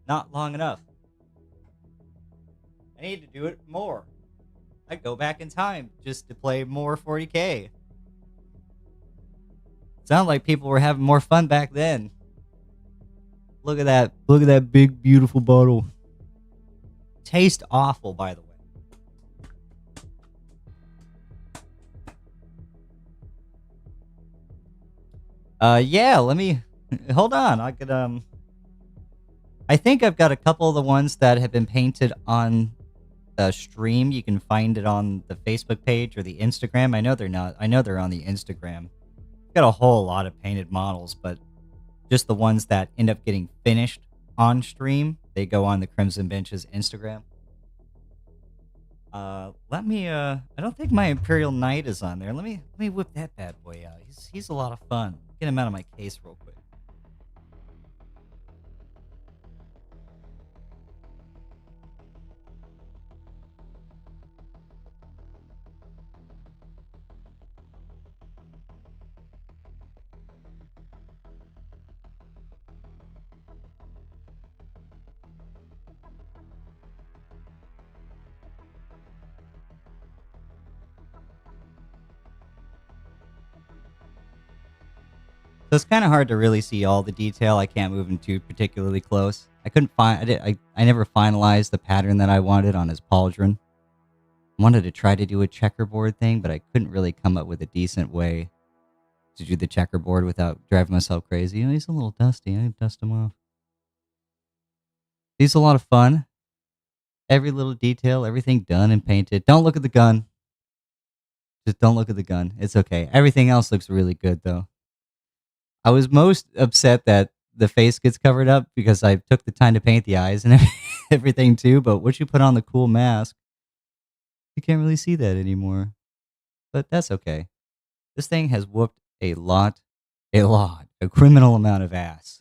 [SPEAKER 1] Not long enough. I need to do it more. I'd go back in time just to play more 40k. Sounded like people were having more fun back then. Look at that. Look at that big, beautiful bottle. Tastes awful, by the way. Yeah, let me... Hold on. I could, I think I've got a couple of the ones that have been painted on the stream. You can find it on the Facebook page or the Instagram. I know they're not. I know they're on the Instagram. Got a whole lot of painted models, but just the ones that end up getting finished on stream, they go on the Crimson Bench's Instagram. Let me, I don't think my Imperial Knight is on there. Let me whip that bad boy out. He's a lot of fun. Get him out of my case real quick. So it's kind of hard to really see all the detail. I can't move him too particularly close. I couldn't find. I never finalized the pattern that I wanted on his pauldron. I wanted to try to do a checkerboard thing, but I couldn't really come up with a decent way to do the checkerboard without driving myself crazy. He's a little dusty. I dust him off. He's a lot of fun. Every little detail, everything done and painted. Don't look at the gun. Just don't look at the gun. It's okay. Everything else looks really good, though. I was most upset that the face gets covered up because I took the time to paint the eyes and everything too, but once you put on the cool mask, you can't really see that anymore. But that's okay. This thing has whooped a criminal amount of ass.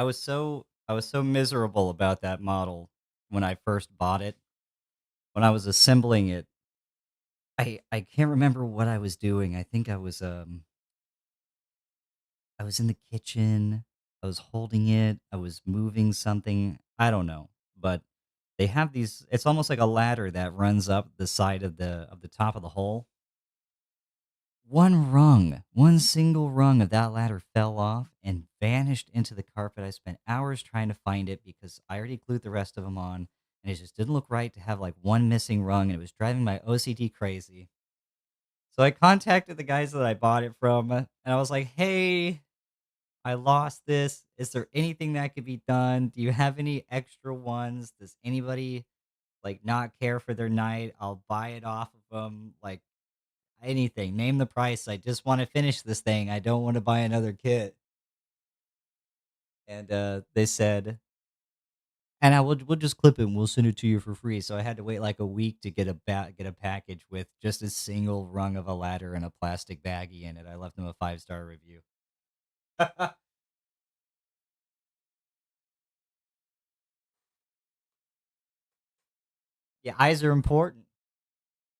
[SPEAKER 1] I was so miserable about that model when I first bought it. When I was assembling it, I can't remember what I was doing. I think I was in the kitchen. I was holding it. I was moving something. I don't know, but they have these. It's almost like a ladder that runs up the side of the top of the hole. One single rung of that ladder fell off and vanished into the carpet. I spent hours trying to find it because I already glued the rest of them on, and it just didn't look right to have like one missing rung, and it was driving my OCD crazy. So I contacted the guys that I bought it from, and I was like, "Hey, I lost this. Is there anything that could be done? Do you have any extra ones? Does anybody like not care for their night? I'll buy it off of them. Like anything. Name the price. I just want to finish this thing. I don't want to buy another kit." And they said, "And we'll just clip it and we'll send it to you for free." So I had to wait like a week to get a package with just a single rung of a ladder and a plastic baggie in it. I left them a 5-star review. Yeah, eyes are important.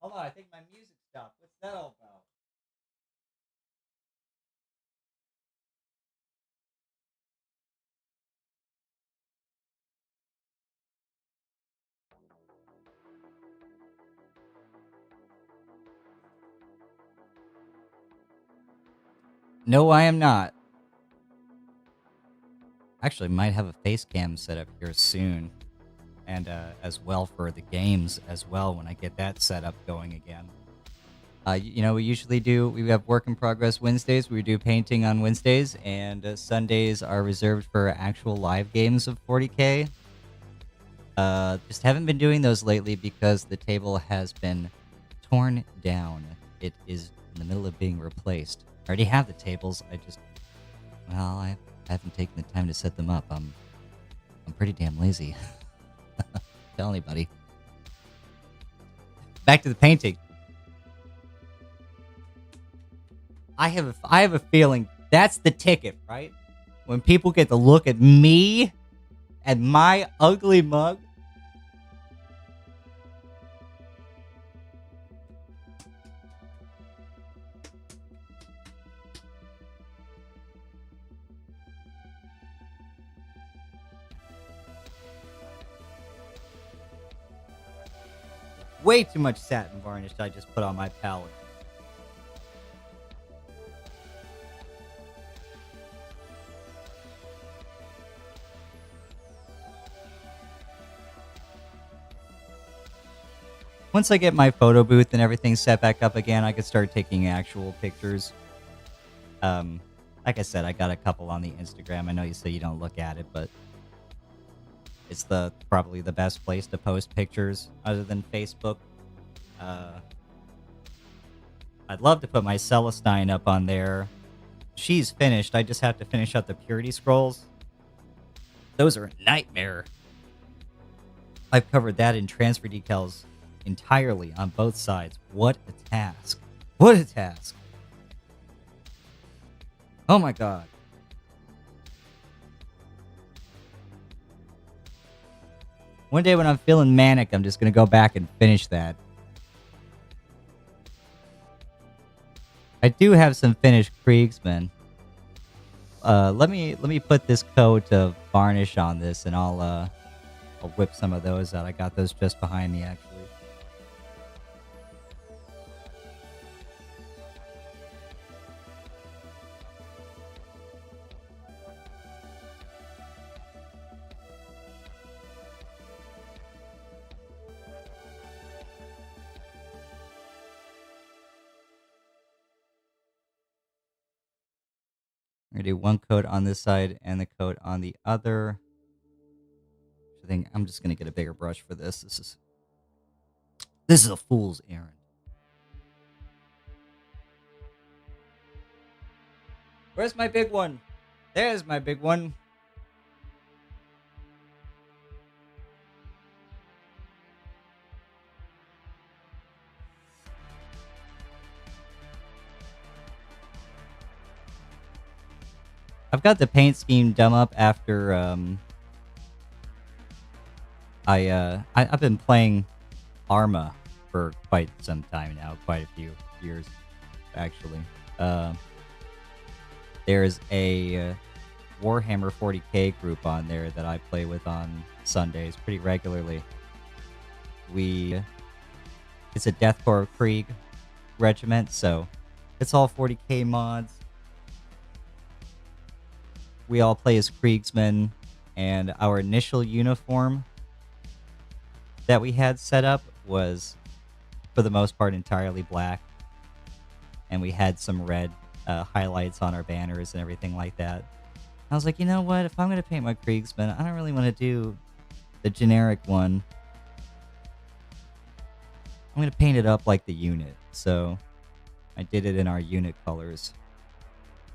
[SPEAKER 1] Hold on, I think my music stopped. What's that all about? No, I am not. Actually, might have a face cam set up here soon, and as well for the games as well when I get that set up going again. We usually do. We have work in progress Wednesdays. We do painting on Wednesdays, and Sundays are reserved for actual live games of 40K. Just haven't been doing those lately because the table has been torn down. It is in the middle of being replaced. I already have the tables. I haven't taken the time to set them up. I'm pretty damn lazy. Tell anybody. Back to the painting. I have a feeling that's the ticket, right? When people get to look at me and my ugly mug, Way too much satin varnish I just put on my palette. Once I get my photo booth and everything set back up again, I could start taking actual pictures. Like I said, I got a couple on the Instagram. I know you say you don't look at it, but it's probably the best place to post pictures other than Facebook. I'd love to put my Celestine up on there. She's finished. I just have to finish up the purity scrolls. Those are a nightmare. I've covered that in transfer decals entirely on both sides. What a task. What a task. Oh my god. One day when I'm feeling manic, I'm just going to go back and finish that. I do have some finished Kriegsmen. Let me put this coat of varnish on this, and I'll whip some of those out. I got those just behind me, actually. I'm gonna do one coat on this side and the coat on the other. I think I'm just gonna get a bigger brush for this. This is a fool's errand. Where's my big one? There's my big one. I've got the paint scheme done up after I've been playing Arma for quite some time now, quite a few years actually. There's a Warhammer 40k group on there that I play with on Sundays pretty regularly. It's a Deathcore Krieg regiment, so it's all 40k mods. We all play as Kriegsmen, and our initial uniform that we had set up was, for the most part, entirely black. And we had some red highlights on our banners and everything like that. I was like, you know what? If I'm going to paint my Kriegsmen, I don't really want to do the generic one. I'm going to paint it up like the unit. So I did it in our unit colors.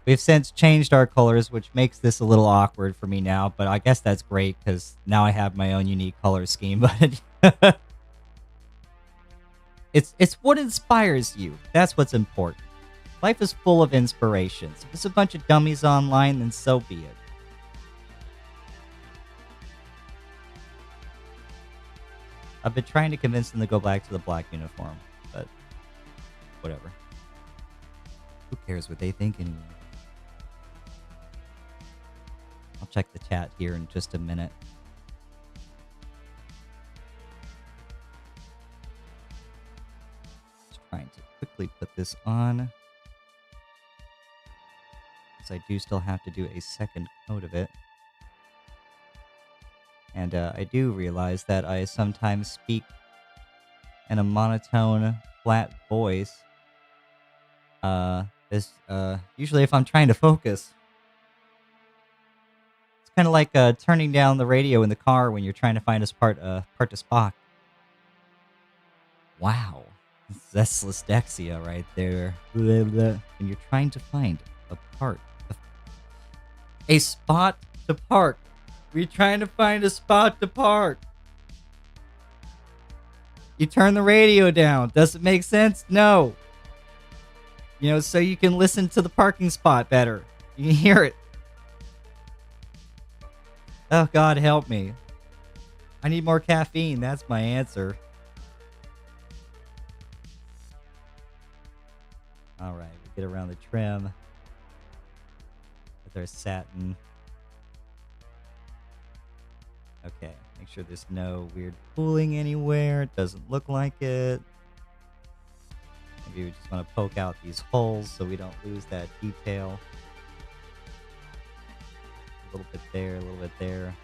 [SPEAKER 1] We've since changed our colors, which makes this a little awkward for me now, but I guess that's great because now I have my own unique color scheme. But it's what inspires you. That's what's important. Life is full of inspirations. If it's a bunch of dummies online, then so be it. I've been trying to convince them to go back to the black uniform, but whatever. Who cares what they think anyway? I'll check the chat here in just a minute. Just trying to quickly put this on, because I do still have to do a second coat of it. And I do realize that I sometimes speak in a monotone, flat voice. Usually if I'm trying to focus. Kind of like turning down the radio in the car when you're trying to find a part to Spock. Wow. That's dyslexia right there. Blah, blah. And you're trying to find a part. A spot to park. We're trying to find a spot to park. You turn the radio down. Does it make sense? No. You know, so you can listen to the parking spot better. You can hear it. Oh, God, help me. I need more caffeine. That's my answer. All right, we get around the trim with our satin. Okay, make sure there's no weird pooling anywhere. It doesn't look like it. Maybe we just want to poke out these holes so we don't lose that detail. A little bit there, a little bit there.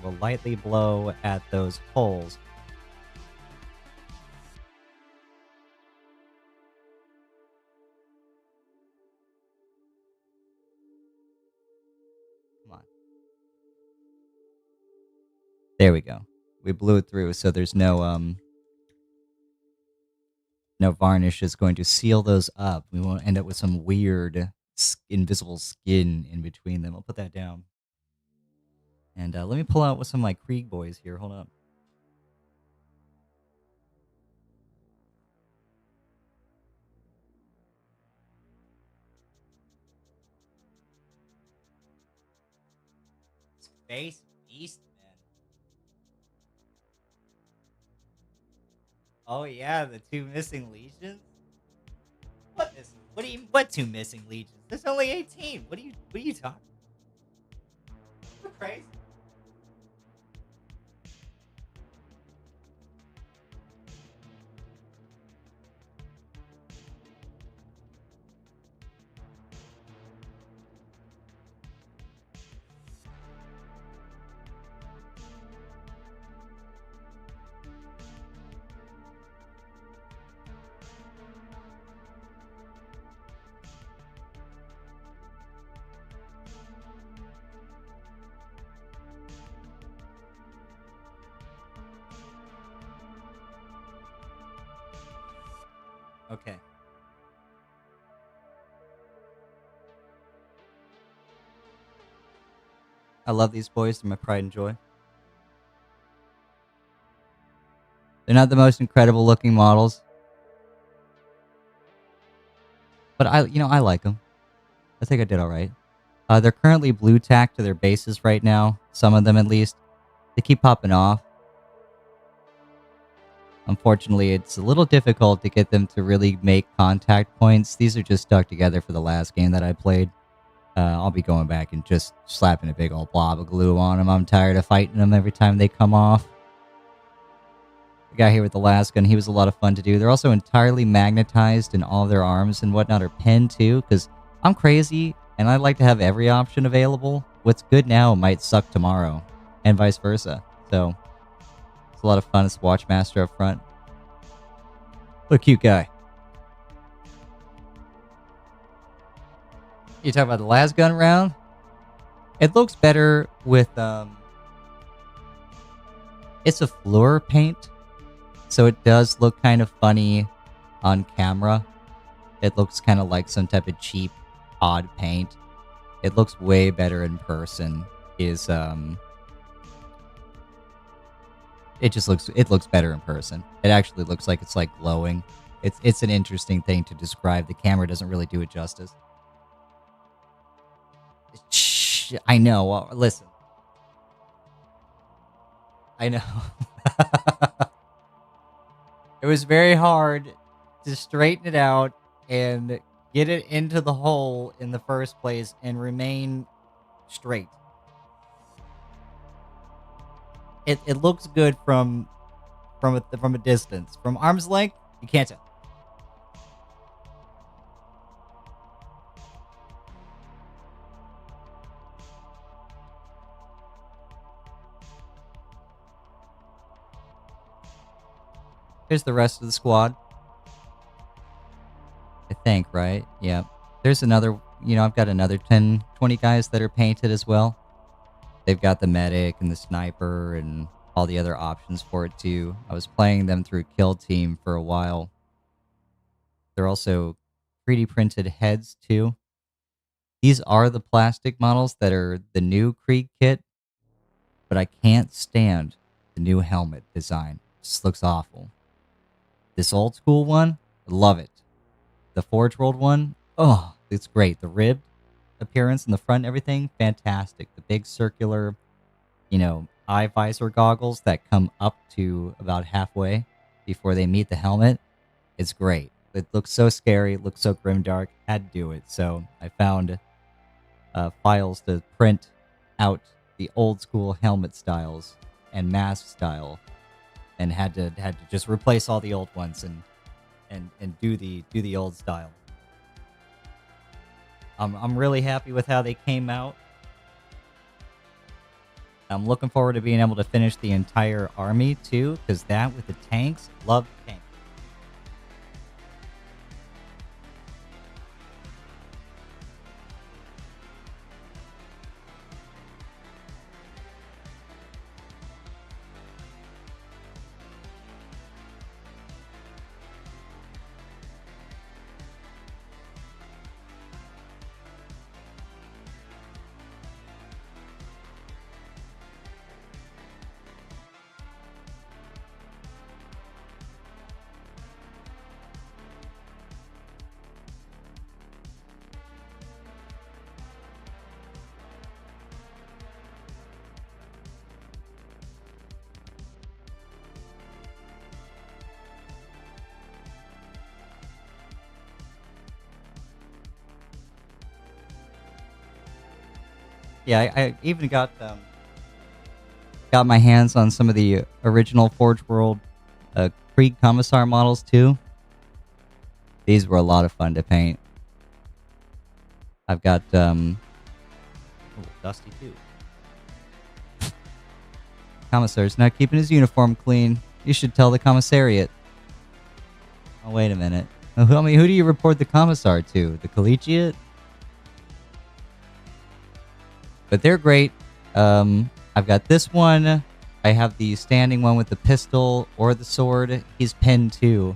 [SPEAKER 1] We'll lightly blow at those holes. Come on. There we go. We blew it through, so there's no varnish is going to seal those up. We won't end up with some weird invisible skin in between them. I'll put that down. And let me pull out with some of my Krieg boys here. Hold up. Space Beast, man. Oh yeah, the two missing legions. What is? What do you? What two missing legions? There's only 18. What are you talking? You're crazy. Okay. I love these boys. They're my pride and joy. They're not the most incredible looking models, but I like them. I think I did all right. They're currently blue tacked to their bases right now. Some of them, at least. They keep popping off. Unfortunately, it's a little difficult to get them to really make contact points. These are just stuck together for the last game that I played. I'll be going back and just slapping a big old blob of glue on them. I'm tired of fighting them every time they come off. The guy here with the last gun, he was a lot of fun to do. They're also entirely magnetized, and all of their arms and whatnot are pinned too, because I'm crazy, and I like to have every option available. What's good now might suck tomorrow, and vice versa. So, it's a lot of fun as Watchmaster up front. What a cute guy. You talk about the last gun round? It looks better with, it's a fluor paint, so it does look kind of funny on camera. It looks kind of like some type of cheap, odd paint. It looks way better in person. It looks better in person. It actually looks like it's like glowing. It's an interesting thing to describe. The camera doesn't really do it justice. Shh, I know. Well, listen. I know. It was very hard to straighten it out and get it into the hole in the first place and remain straight. It looks good from a distance. From arm's length, you can't tell. Here's the rest of the squad. I think, right? Yeah. There's another, I've got another 10, 20 guys that are painted as well. They've got the medic and the sniper and all the other options for it too. I was playing them through Kill Team for a while. They're also 3D printed heads too. These are the plastic models that are the new Krieg kit, but I can't stand the new helmet design. It just looks awful. This old school one, love it. The Forge World one, oh, it's great. The ribbed appearance in the front and everything, fantastic. The big circular, eye visor goggles that come up to about halfway before they meet the helmet, it's great. It looks so scary, it looks so grimdark, had to do it. So I found files to print out the old school helmet styles and mask style, and had to just replace all the old ones and do the old style. I'm really happy with how they came out. I'm looking forward to being able to finish the entire army too, because that with the tanks, love tanks. Yeah, I even got my hands on some of the original Forge World Krieg Commissar models too. These were a lot of fun to paint. I've got Dusty too. Commissar's not keeping his uniform clean. You should tell the commissariat. Oh, wait a minute. Who do you report the commissar to? The collegiate? But they're great. I've got this one. I have the standing one with the pistol or the sword. He's pinned too.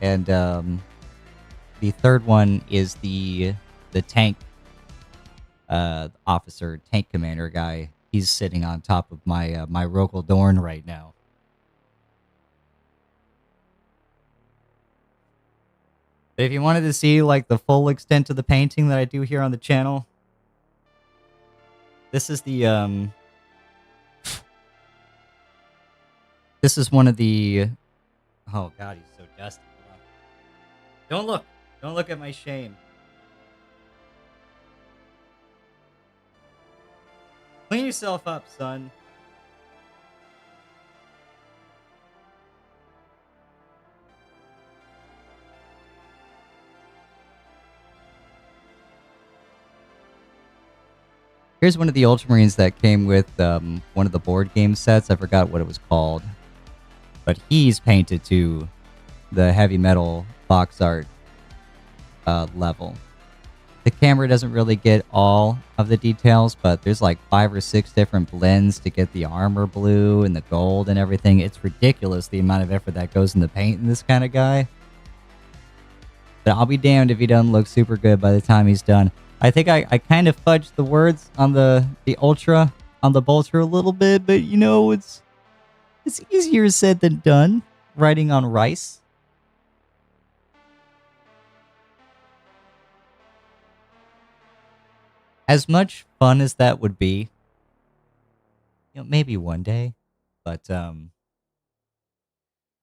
[SPEAKER 1] And the third one is the tank officer, tank commander guy. He's sitting on top of my my Rogel Dorn right now. If you wanted to see like the full extent of the painting that I do here on the channel, this is the this is one of the, oh god, he's so dusty. Don't look at my shame. Clean yourself up, son. Here's one of the Ultramarines that came with one of the board game sets. I forgot what it was called. But he's painted to the heavy metal box art level. The camera doesn't really get all of the details, but there's like 5 or 6 different blends to get the armor blue and the gold and everything. It's ridiculous the amount of effort that goes into painting this kind of guy. But I'll be damned if he doesn't look super good by the time he's done. I think I kind of fudged the words on the Ultra, on the Bolter a little bit, but you know, it's easier said than done, writing on rice. As much fun as that would be, you know, maybe one day, but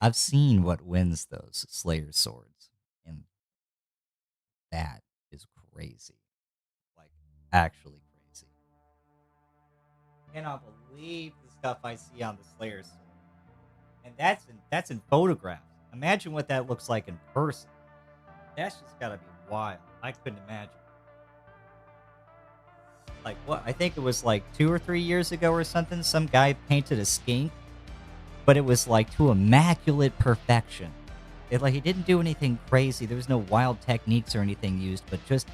[SPEAKER 1] I've seen what wins those Slayer swords, and that is crazy. Like, actually crazy. I cannot believe the stuff I see on the Slayer sword. And that's in photographs. Imagine what that looks like in person. That's just gotta be wild. I couldn't imagine. Like, what? I think it was like 2 or 3 years ago or something. Some guy painted a skink, but it was like to immaculate perfection. Like, he didn't do anything crazy. There was no wild techniques or anything used, but just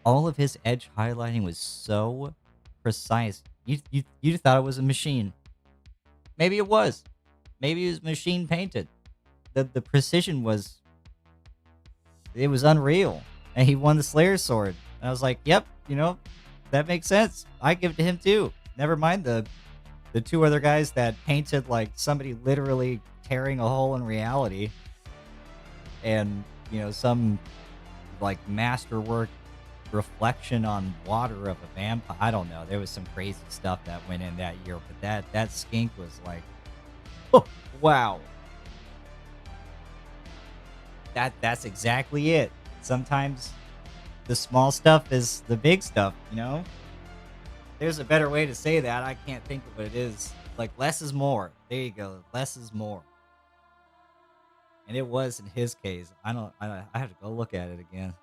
[SPEAKER 1] all of his edge highlighting was so precise. You thought it was a machine. Maybe it was. Maybe it was machine painted. The precision was, it was unreal. And he won the Slayer sword. And I was like, yep, you know, that makes sense. I give it to him too. Never mind the 2 other guys that painted like somebody literally tearing a hole in reality. And, you know, some like masterwork reflection on water of a vampire. I don't know. There was some crazy stuff that went in that year, but that skink was like, oh, wow. That's exactly it. Sometimes the small stuff is the big stuff, you know? There's a better way to say that. I can't think of what it is. Like, less is more. There you go. Less is more. And it was in his case. I have to go look at it again.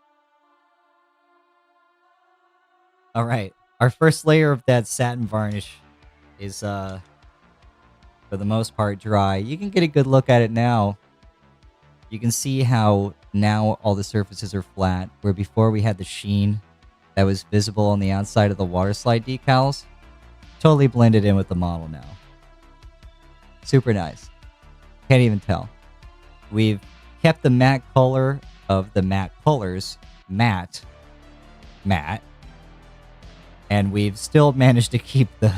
[SPEAKER 1] All right. Our first layer of that satin varnish is, for the most part, dry. You can get a good look at it now. You can see how now all the surfaces are flat, where before we had the sheen that was visible on the outside of the water slide decals. Totally blended in with the model now. Super nice. Can't even tell. We've kept the matte color of the matte colors matte. And we've still managed to keep the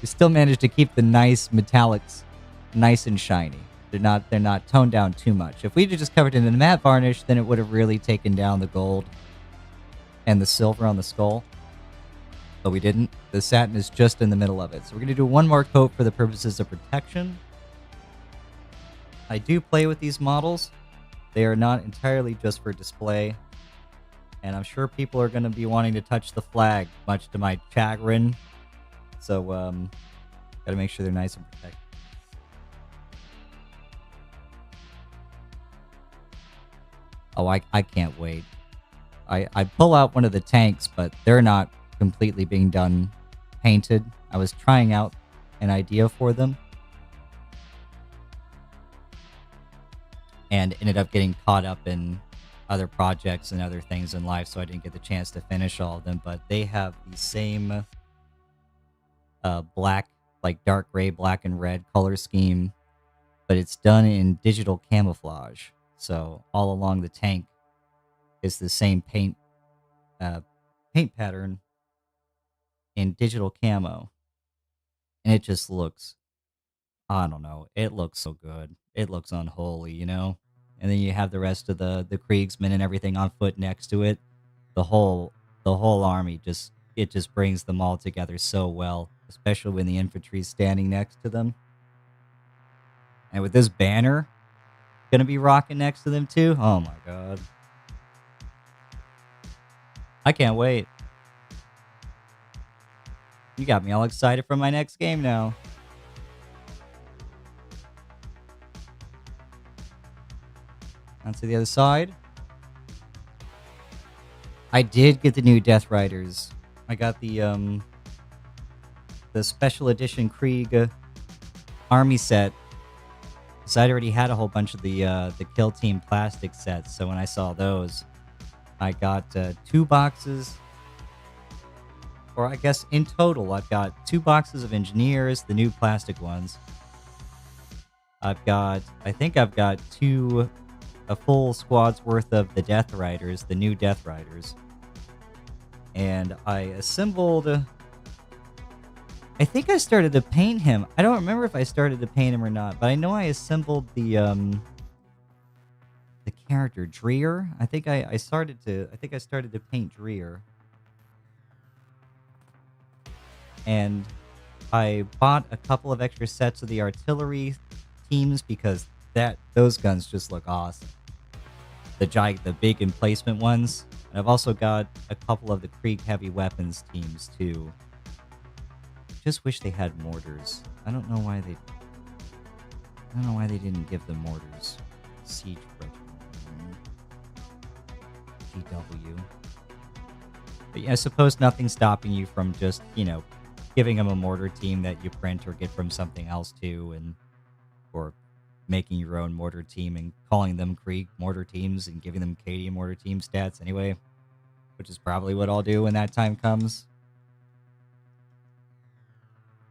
[SPEAKER 1] nice metallics nice and shiny. They're not toned down too much. If we'd just covered it in matte varnish, then it would have really taken down the gold and the silver on the skull. But we didn't. The satin is just in the middle of it. So we're going to do one more coat for the purposes of protection. I do play with these models. They are not entirely just for display. And I'm sure people are going to be wanting to touch the flag, much to my chagrin. So, gotta make sure they're nice and protected. Oh, I can't wait. I pull out one of the tanks, but they're not completely being done painted. I was trying out an idea for them. And ended up getting caught up in other projects and other things in life, so I didn't get the chance to finish all of them. But they have the same black, like dark gray, black and red color scheme, but it's done in digital camouflage. So all along the tank is the same paint pattern in digital camo, and it just looks, I don't know, it looks so good. It looks unholy, you know. And then you have the rest of the Kriegsmen and everything on foot next to it. The whole army just brings them all together so well, especially when the infantry's standing next to them. And with this banner gonna be rocking next to them too. Oh my god. I can't wait. You got me all excited for my next game now. On to the other side. I did get the new Death Riders. I got the special edition Krieg army set. Because I'd already had a whole bunch of the Kill Team plastic sets. So when I saw those, I got 2 boxes. Or I guess in total, I've got 2 boxes of Engineers, the new plastic ones. I think I've got a full squad's worth of the Death Riders, the new Death Riders. And I assembled... I think I started to paint him. I don't remember if I started to paint him or not, but I know I assembled the character Dreer. I think I started to paint Dreer. And I bought a couple of extra sets of the artillery teams because those guns just look awesome. The big emplacement ones. And I've also got a couple of the Krieg heavy weapons teams too. Just wish they had mortars. I don't know why they didn't give them mortars. Siege regiment. GW. But yeah, I suppose nothing's stopping you from just, giving them a mortar team that you print or get from something else too, or making your own mortar team and calling them Krieg mortar teams and giving them KD mortar team stats anyway, which is probably what I'll do when that time comes.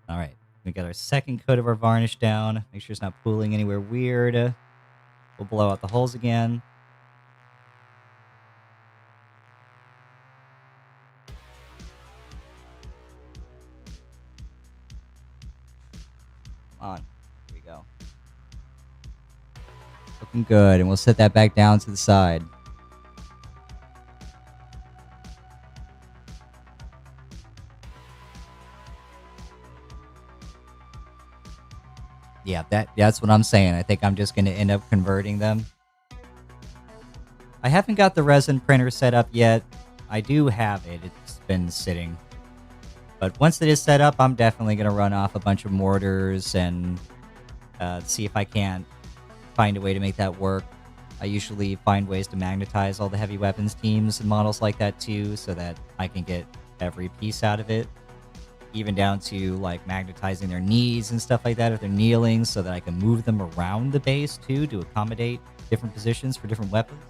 [SPEAKER 1] All right, we got our second coat of our varnish down. Make sure it's not pooling anywhere weird. We'll blow out the holes again. Come on, here we go. Looking good, and we'll set that back down to the side. Yeah, that's what I'm saying. I think I'm just going to end up converting them. I haven't got the resin printer set up yet. I do have it. It's been sitting. But once it is set up, I'm definitely going to run off a bunch of mortars and see if I can't find a way to make that work. I usually find ways to magnetize all the heavy weapons teams and models like that too, so that I can get every piece out of it. Even down to like magnetizing their knees and stuff like that if they're kneeling, so that I can move them around the base too to accommodate different positions for different weapons.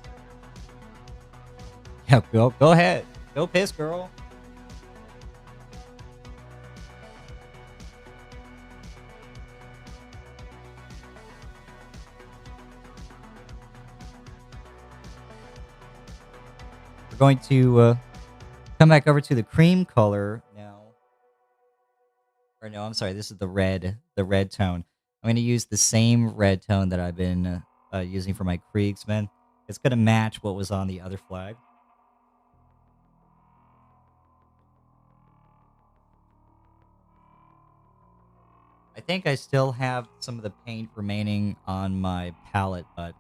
[SPEAKER 1] Yeah, go ahead. Go piss, girl. We're going to come back over to the cream color now. Or no, I'm sorry. This is the red tone. I'm going to use the same red tone that I've been using for my Kriegsmen. It's going to match what was on the other flag. I think I still have some of the paint remaining on my palette, but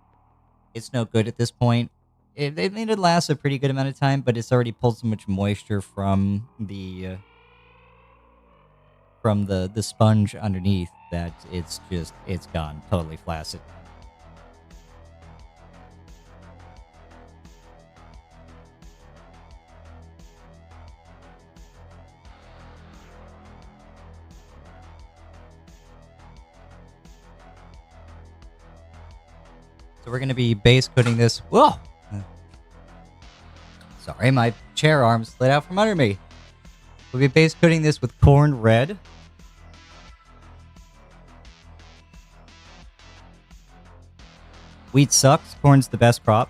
[SPEAKER 1] it's no good at this point. It lasts a pretty good amount of time, but it's already pulled so much moisture from the sponge underneath that it's gone totally flaccid. So we're going to be base coating this. Whoa! Sorry, my chair arm slid out from under me. We'll be base coating this with corn red. Wheat sucks. Corn's the best crop.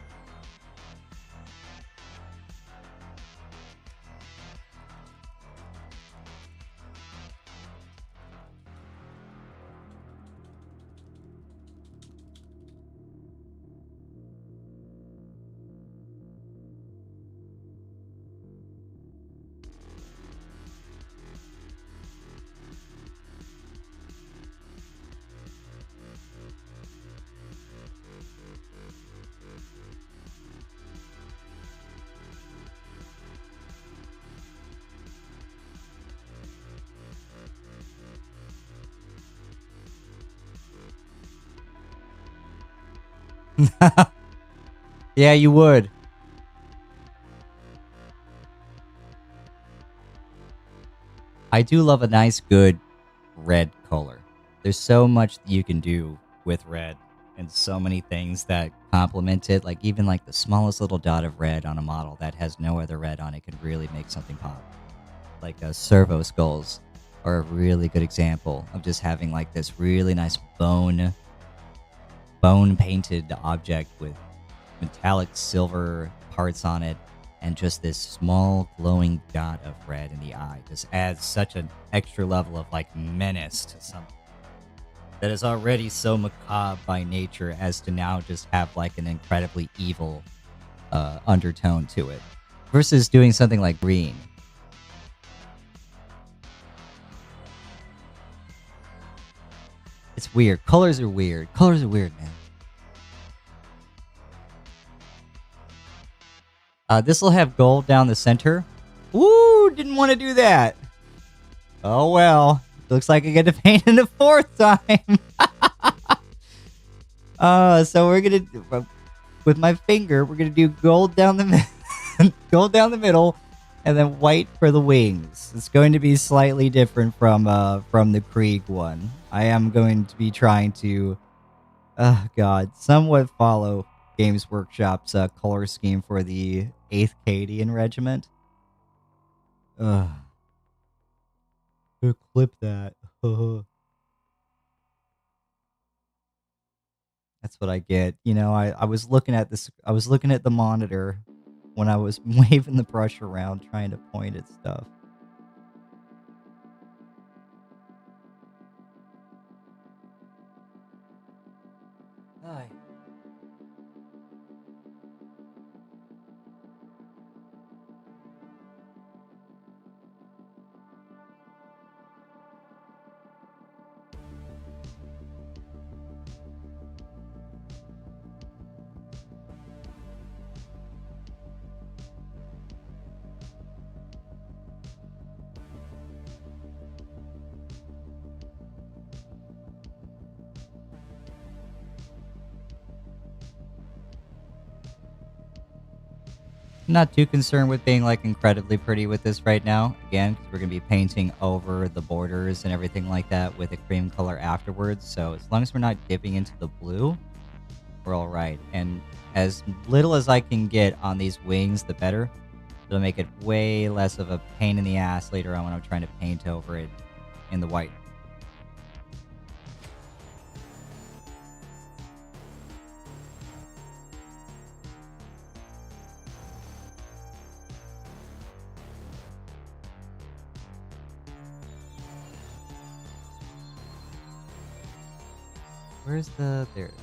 [SPEAKER 1] Yeah, you would. I do love a nice, good red color. There's so much that you can do with red, and so many things that complement it. Like even like the smallest little dot of red on a model that has no other red on it can really make something pop. Like servo skulls are a really good example of just having like this really nice bone painted object with metallic silver parts on it, and just this small glowing dot of red in the eye just adds such an extra level of like menace to something that is already so macabre by nature as to now just have like an incredibly evil undertone to it, versus doing something like green. It's weird. Colors are weird, man. This will have gold down the center. Ooh, didn't want to do that. Oh well. Looks like I get to paint it a fourth time. So we're gonna with my finger, we're gonna do gold down the gold down the middle, and then white for the wings. It's going to be slightly different from the Krieg one. I am going to be trying to, oh god, somewhat follow Games Workshop's color scheme for the 8th Cadian Regiment. Ugh. Clip that. That's what I get. You know, I was looking at this. I was looking at the monitor when I was waving the brush around, trying to point at stuff. Aye. I'm not too concerned with being like incredibly pretty with this right now. Again, because we're going to be painting over the borders and everything like that with a cream color afterwards. So as long as we're not dipping into the blue, we're all right. And as little as I can get on these wings, the better. It'll make it way less of a pain in the ass later on when I'm trying to paint over it in the white. Where's the... There it is.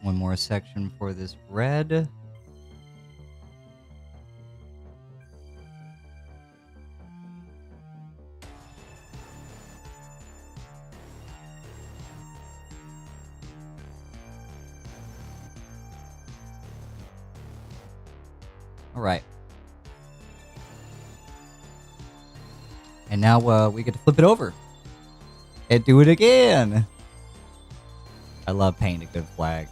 [SPEAKER 1] One more section for this red. All right. And now we get to flip it over and do it again. I love painting a good flag.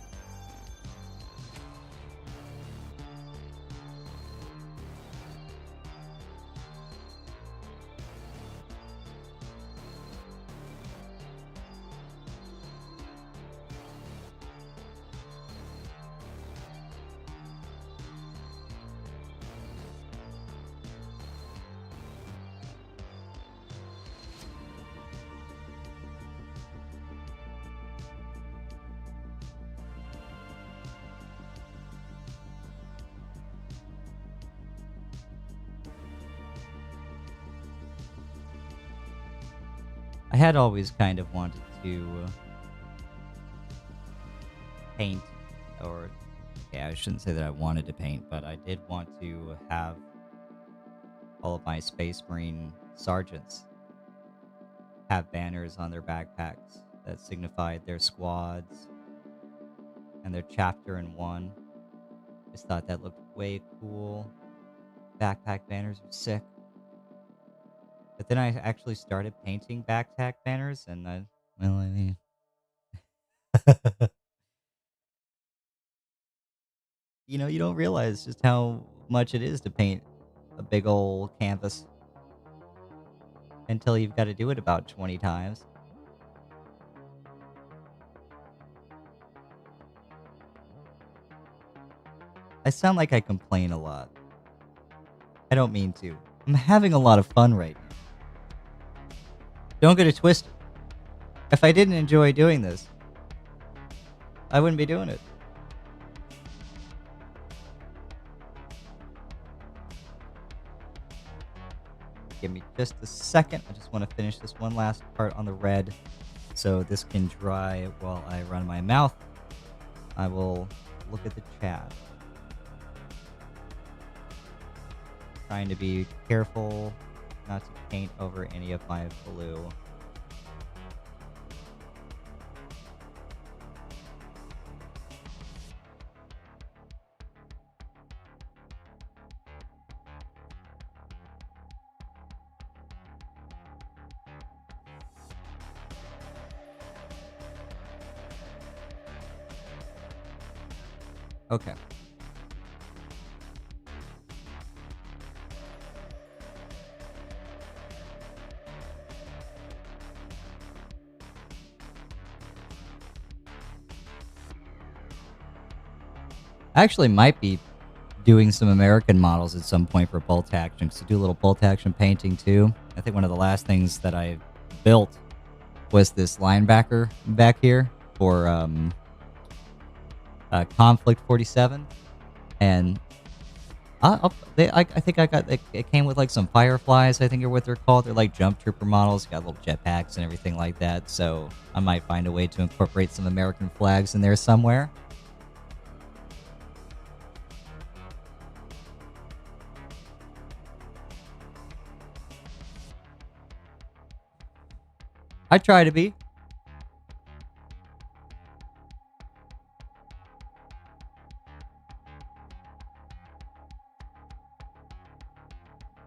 [SPEAKER 1] I had always kind of wanted to paint, or yeah, I shouldn't say that I wanted to paint, but I did want to have all of my Space Marine sergeants have banners on their backpacks that signified their squads and their chapter in one. Just thought that looked way cool. Backpack banners are sick. But then I actually started painting backpack banners, and I mean, you don't realize just how much it is to paint a big old canvas until you've got to do it about 20 times. I sound like I complain a lot. I don't mean to. I'm having a lot of fun right now. Don't get it twisted. If I didn't enjoy doing this, I wouldn't be doing it. Give me just a second. I just want to finish this one last part on the red so this can dry while I run my mouth. I will look at the chat. Trying to be careful not to paint over any of my blue. Okay. I actually might be doing some American models at some point for bolt action, to do a little bolt action painting too. I think one of the last things that I built was this linebacker back here for Conflict 47, and I think I got it came with like some fireflies. I think are what they're called. They're like jump trooper models. Got little jetpacks and everything like that. So I might find a way to incorporate some American flags in there somewhere. I try to be.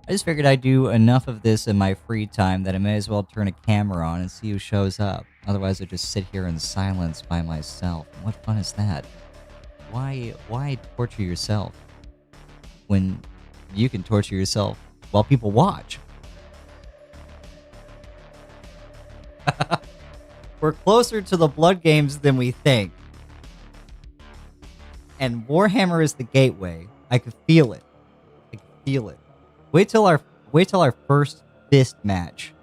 [SPEAKER 1] I just figured I'd do enough of this in my free time that I may as well turn a camera on and see who shows up. Otherwise, I'd just sit here in silence by myself. What fun is that? Why torture yourself when you can torture yourself while people watch? We're closer to the blood games than we think. And Warhammer is the gateway. I could feel it. I could feel it. Wait till our first fist match.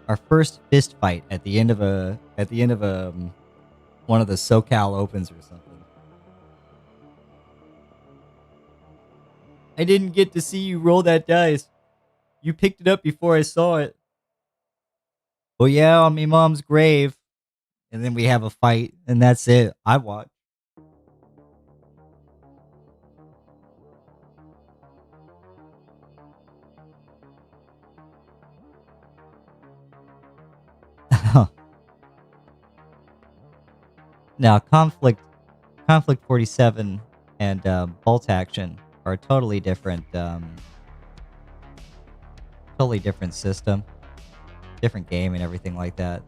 [SPEAKER 1] Our first fist fight at the end of one of the SoCal Opens or something. I didn't get to see you roll that dice. You picked it up before I saw it. Oh yeah, on my mom's grave. And then we have a fight, and that's it. I watch. Now, Conflict 47 and Bolt Action are a totally different system, different game, and everything like that.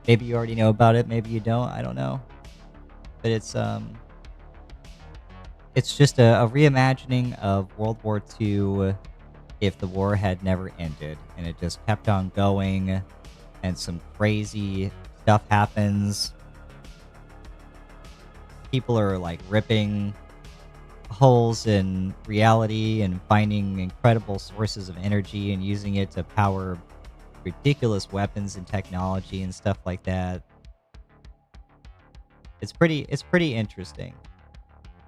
[SPEAKER 1] Maybe you already know about it, maybe you don't. I don't know, but it's just a reimagining of World War II if the war had never ended, and it just kept on going, and some crazy stuff happens. People are like ripping holes in reality and finding incredible sources of energy and using it to power ridiculous weapons and technology and stuff like that. It's pretty interesting.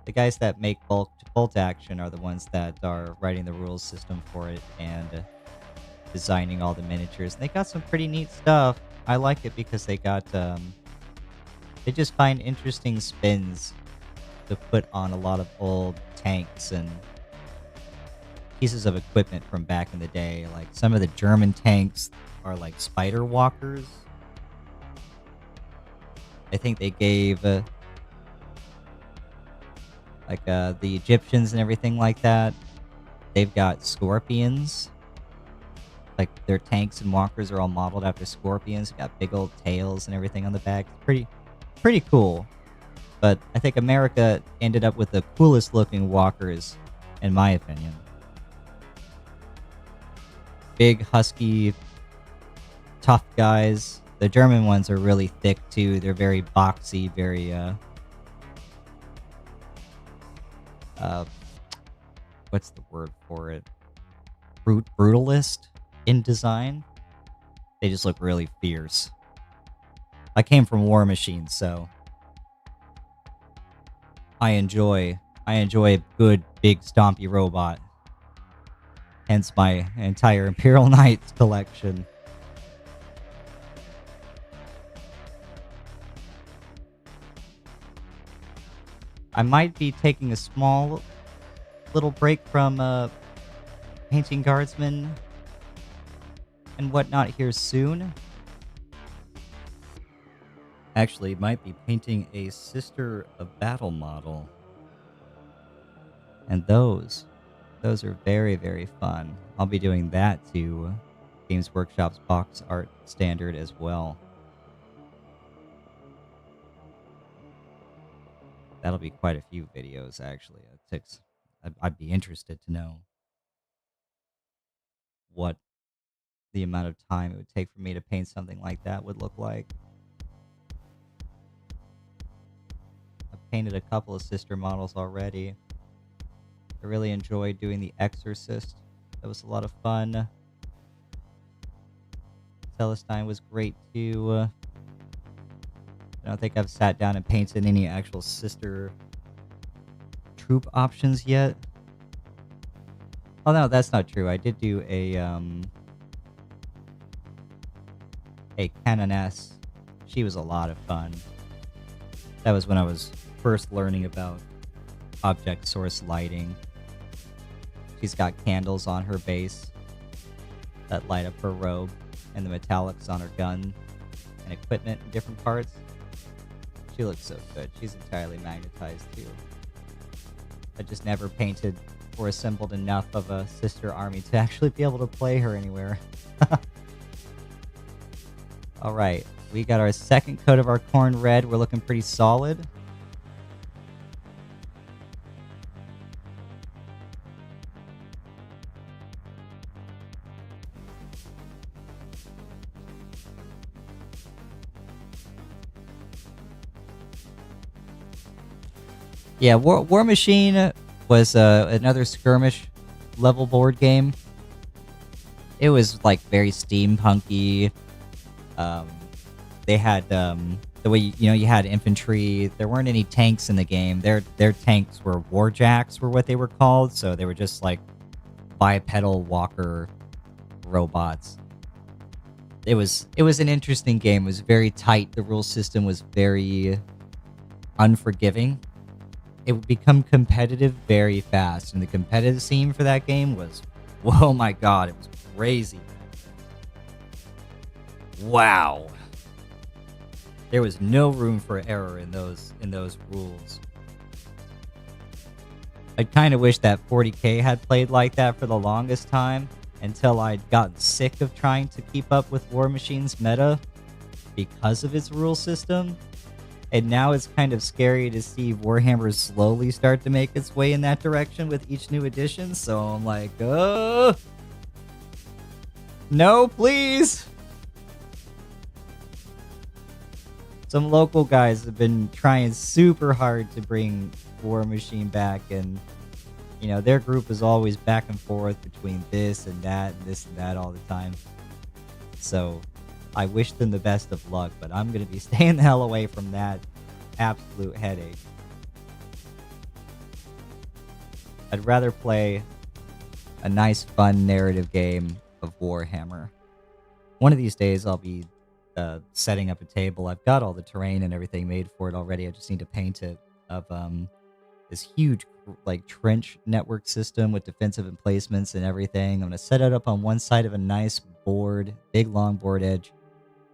[SPEAKER 1] The guys that make Bolt Action are the ones that are writing the rules system for it and designing all the miniatures. And they got some pretty neat stuff. I like it because they just find interesting spins to put on a lot of old tanks and pieces of equipment from back in the day. Like some of the German tanks are like spider walkers. I think they gave the Egyptians and everything like that. They've got scorpions. Like their tanks and walkers are all modeled after scorpions. Got big old tails and everything on the back. Pretty cool. But I think America ended up with the coolest looking walkers, in my opinion. Big, husky, tough guys. The German ones are really thick too. They're very boxy, very what's the word for it? Brutalist in design. They just look really fierce. I came from War Machine, so I enjoy a good big stompy robot. Hence my entire Imperial Knights collection. I might be taking a small little break from painting guardsmen and whatnot here soon. Actually, might be painting a Sister of Battle model. And those are very, very fun. I'll be doing that to Games Workshop's box art standard as well. That'll be quite a few videos, actually. I'd be interested to know what the amount of time it would take for me to paint something like that would look like. I've painted a couple of sister models already. I really enjoyed doing the Exorcist. That was a lot of fun. Celestine was great too. I don't think I've sat down and painted any actual sister troop options yet. Oh no, that's not true. I did do a Canoness. She was a lot of fun. That was when I was first learning about object source lighting. She's got candles on her base that light up her robe, and the metallics on her gun and equipment in different parts. She looks so good. She's entirely magnetized too. I just never painted or assembled enough of a sister army to actually be able to play her anywhere. Alright, we got our second coat of our corn red. We're looking pretty solid. Yeah, War Machine was another skirmish level board game. It was like very steampunky. They had the way you had infantry. There weren't any tanks in the game. Their tanks were warjacks, were what they were called. So they were just like bipedal walker robots. It was an interesting game. It was very tight. The rule system was very unforgiving. It would become competitive very fast, and the competitive scene for that game was, oh my god, it was crazy. Wow. There was no room for error in those rules. I kind of wish that 40K had played like that for the longest time, until I'd gotten sick of trying to keep up with War Machine's meta because of its rule system. And now it's kind of scary to see Warhammer slowly start to make its way in that direction with each new edition. So I'm like, no, please. Some local guys have been trying super hard to bring War Machine back, and their group is always back and forth between this and that and this and that all the time. So I wish them the best of luck, but I'm going to be staying the hell away from that absolute headache. I'd rather play a nice, fun narrative game of Warhammer. One of these days, I'll be setting up a table. I've got all the terrain and everything made for it already. I just need to paint it of this huge trench network system with defensive emplacements and everything. I'm going to set it up on one side of a nice board, big long board edge.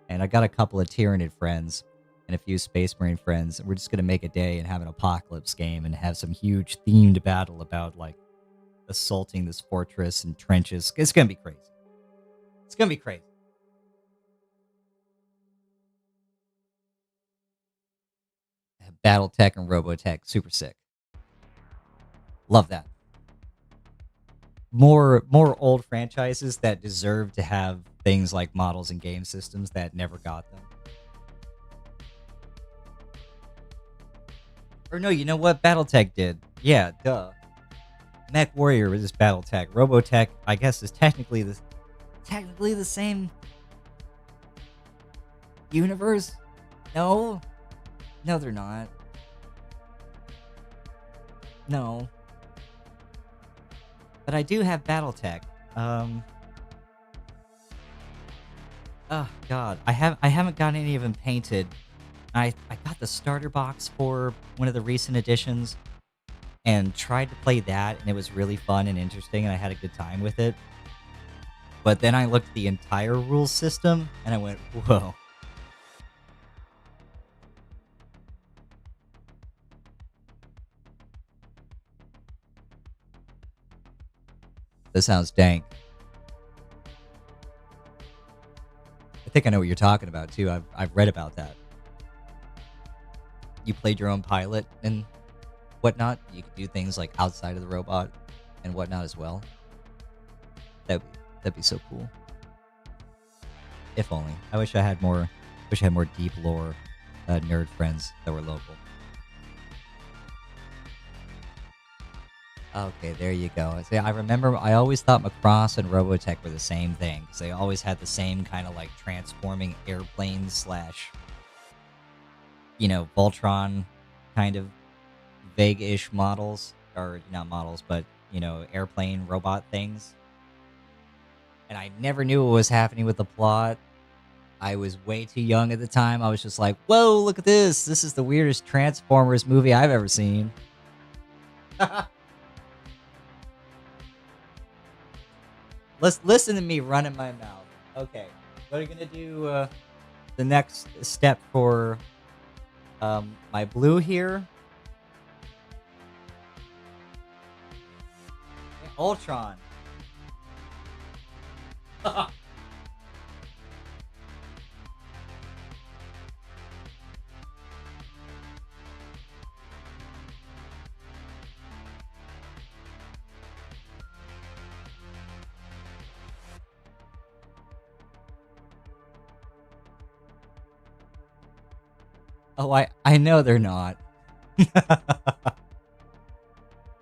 [SPEAKER 1] And I got a couple of Tyranid friends and a few Space Marine friends. And we're just going to make a day and have an apocalypse game and have some huge themed battle about, assaulting this fortress and trenches. It's going to be crazy. It's going to be crazy. Battletech and Robotech. Super sick. Love that. More old franchises that deserve to have things like models and game systems that never got them. Or no, you know what? Battletech did. Yeah, duh. Mech Warrior was just Battletech. Robotech, I guess, is technically the same universe. No, they're not. No. But I do have Battletech. Oh god, I haven't gotten any of them painted. I got the starter box for one of the recent editions and tried to play that, and it was really fun and interesting, and I had a good time with it. But then I looked at the entire rules system, and I went, whoa. This sounds dank. I think I know what you're talking about, too. I've read about that. You played your own pilot and whatnot. You could do things like outside of the robot and whatnot as well. That'd be so cool. If only. I wish I had more deep lore nerd friends that were local. Okay, there you go. See, I remember I always thought Macross and Robotech were the same thing, because they always had the same kind of transforming airplanes / Voltron kind of vague-ish models. or not models, but airplane robot things. And I never knew what was happening with the plot. I was way too young at the time. I was just like, whoa, look at this. This is the weirdest Transformers movie I've ever seen. Let's listen to me running my mouth. Okay, what are we gonna do? The next step for my blue here. Ultron. Oh, I know they're not.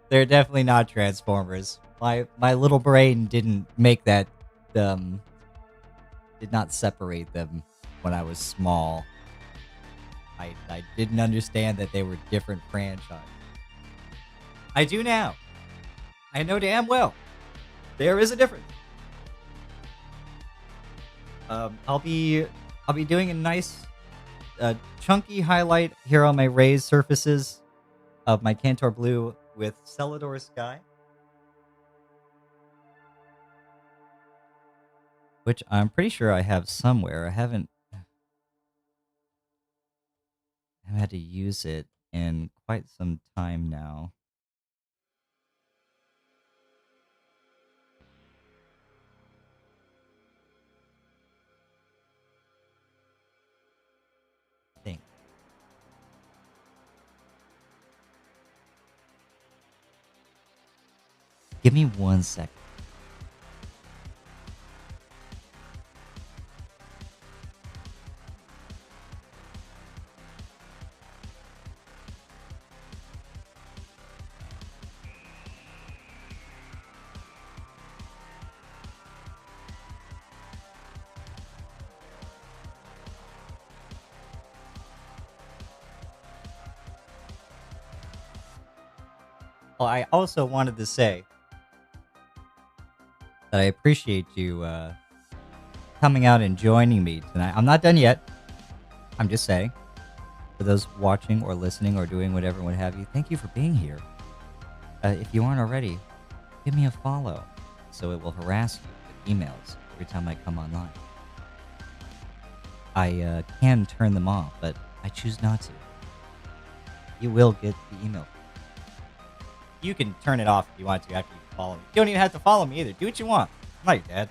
[SPEAKER 1] They're definitely not Transformers. My little brain didn't make that did not separate them when I was small. I didn't understand that they were different franchises. I do now. I know damn well. There is a difference. I'll be doing a nice chunky highlight here on my raised surfaces of my Cantor Blue with Celador Sky, which I'm pretty sure I have somewhere. I haven't had to use it in quite some time now. I think. Give me 1 second. Well, I also wanted to say that I appreciate you coming out and joining me tonight. I'm not done yet. I'm just saying, for those watching or listening or doing whatever, what have you, thank you for being here. If you aren't already, give me a follow so it will harass you with emails every time I come online. I can turn them off, but I choose not to. You will get the email. You can turn it off if you want to after you follow me. You don't even have to follow me either. Do what you want. I'm not your dad.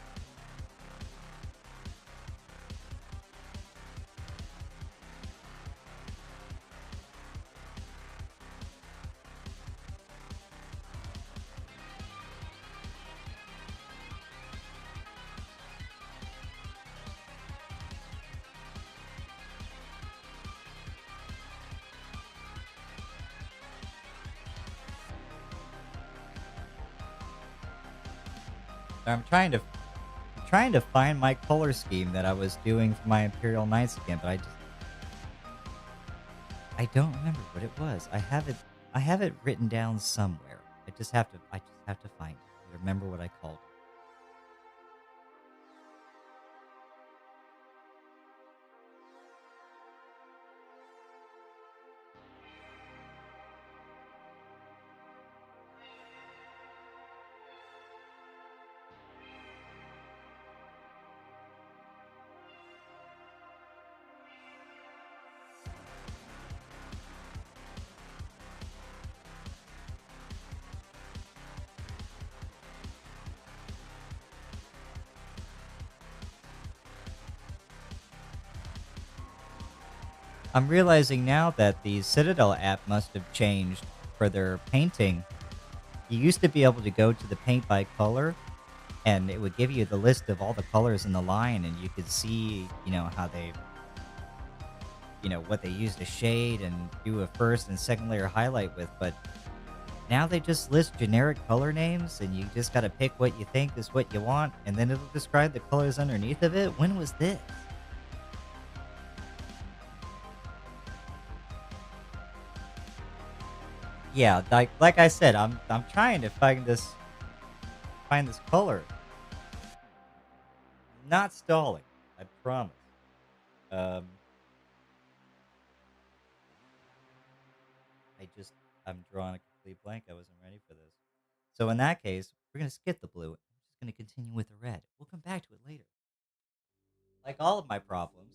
[SPEAKER 1] I'm trying to find my color scheme that I was doing for my Imperial Knights again, but I don't remember what it was. I have it written down somewhere. I just have to find it. Remember what I called it. I'm realizing now that the Citadel app must have changed for their painting. You used to be able to go to the paint by color, and it would give you the list of all the colors in the line, and you could see, how they, what they use to shade and do a first and second layer highlight with. But now they just list generic color names, and you just got to pick what you think is what you want, and then it'll describe the colors underneath of it. When was this? Yeah, like I said, I'm trying to find this color. I'm not stalling, I promise. Um, I'm drawing a complete blank. I wasn't ready for this. So in that case, we're gonna skip the blue. I'm just gonna continue with the red. We'll come back to it later. Like all of my problems,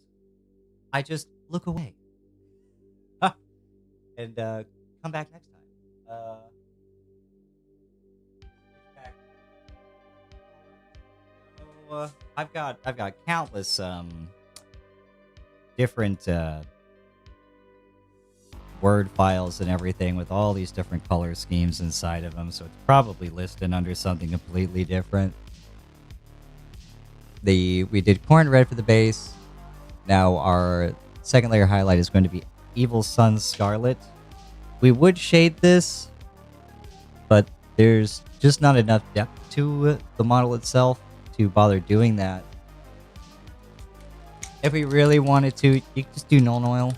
[SPEAKER 1] I just look away and come back next time. Switch back. So, I've got countless different Word files and everything with all these different color schemes inside of them, so it's probably listed under something completely different. We did corn red for the base. Now our second layer highlight is going to be Evil Sun Scarlet. We would shade this, but there's just not enough depth to the model itself to bother doing that. If we really wanted to, you could just do Null Oil.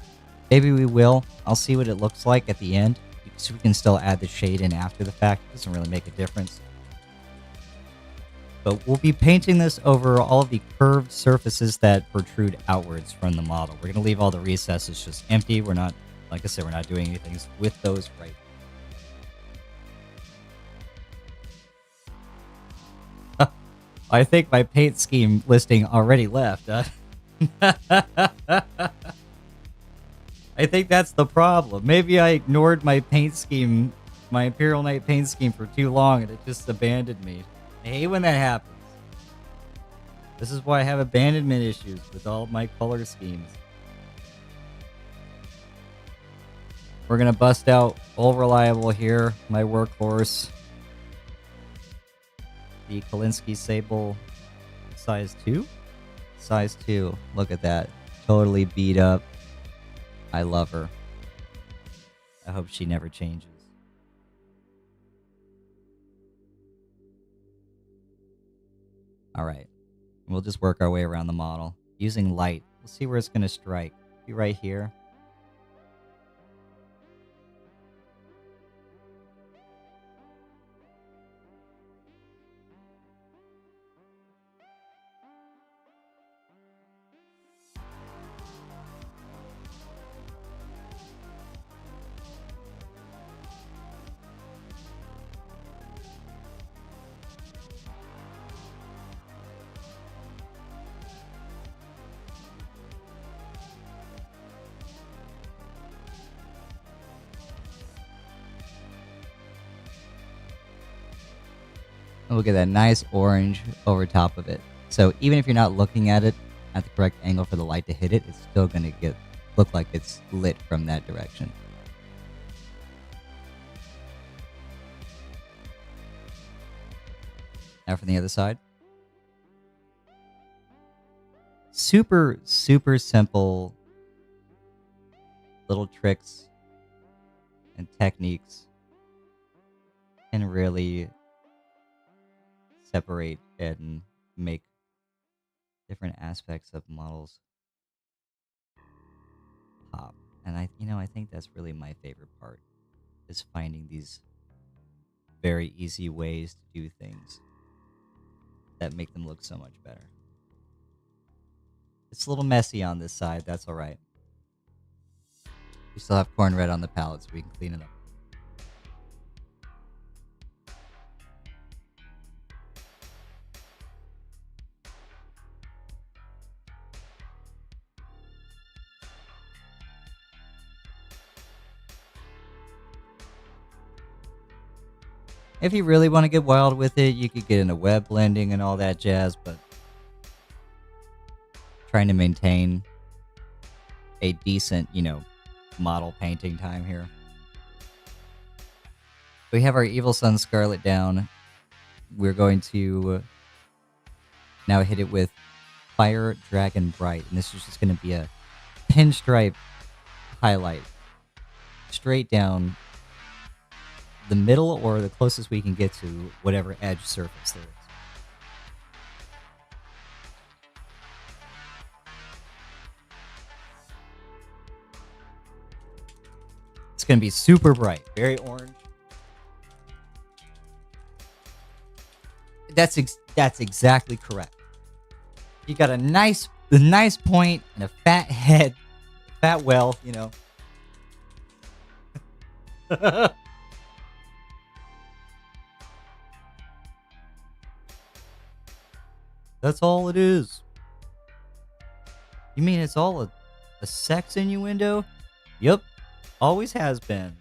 [SPEAKER 1] Maybe we will. I'll see what it looks like at the end, so we can still add the shade in after the fact. It doesn't really make a difference. But we'll be painting this over all of the curved surfaces that protrude outwards from the model. We're going to leave all the recesses just empty. We're not, like I said, we're not doing anything with those right now. I think my paint scheme listing already left. I think that's the problem. Maybe I ignored my paint scheme, my Imperial Knight paint scheme for too long and it just abandoned me. I hate when that happens. This is why I have abandonment issues with all of my color schemes. We're going to bust out All Reliable here, my workhorse. The Kalinsky Sable size 2? Size 2. Look at that. Totally beat up. I love her. I hope she never changes. Alright. We'll just work our way around the model. Using light. We'll see where it's going to strike. Be right here. And we'll get that nice orange over top of it. So even if you're not looking at it at the correct angle for the light to hit it, it's still going to look like it's lit from that direction. Now from the other side. Super, super simple little tricks and techniques can really separate and make different aspects of models pop. And I think that's really my favorite part, is finding these very easy ways to do things that make them look so much better. It's a little messy on this side, that's alright. We still have corn red on the palette, so we can clean it up. If you really want to get wild with it, you could get into web blending and all that jazz, but trying to maintain a decent, model painting time here. We have our Evil Sun Scarlet down. We're going to now hit it with Fire Dragon Bright, and this is just going to be a pinstripe highlight straight down the middle or the closest we can get to whatever edge surface there is. going to be super bright, very orange. That's exactly correct. You got a nice point and a fat head, fat well, you know. That's all it is. You mean it's all a sex innuendo? Yep, always has been.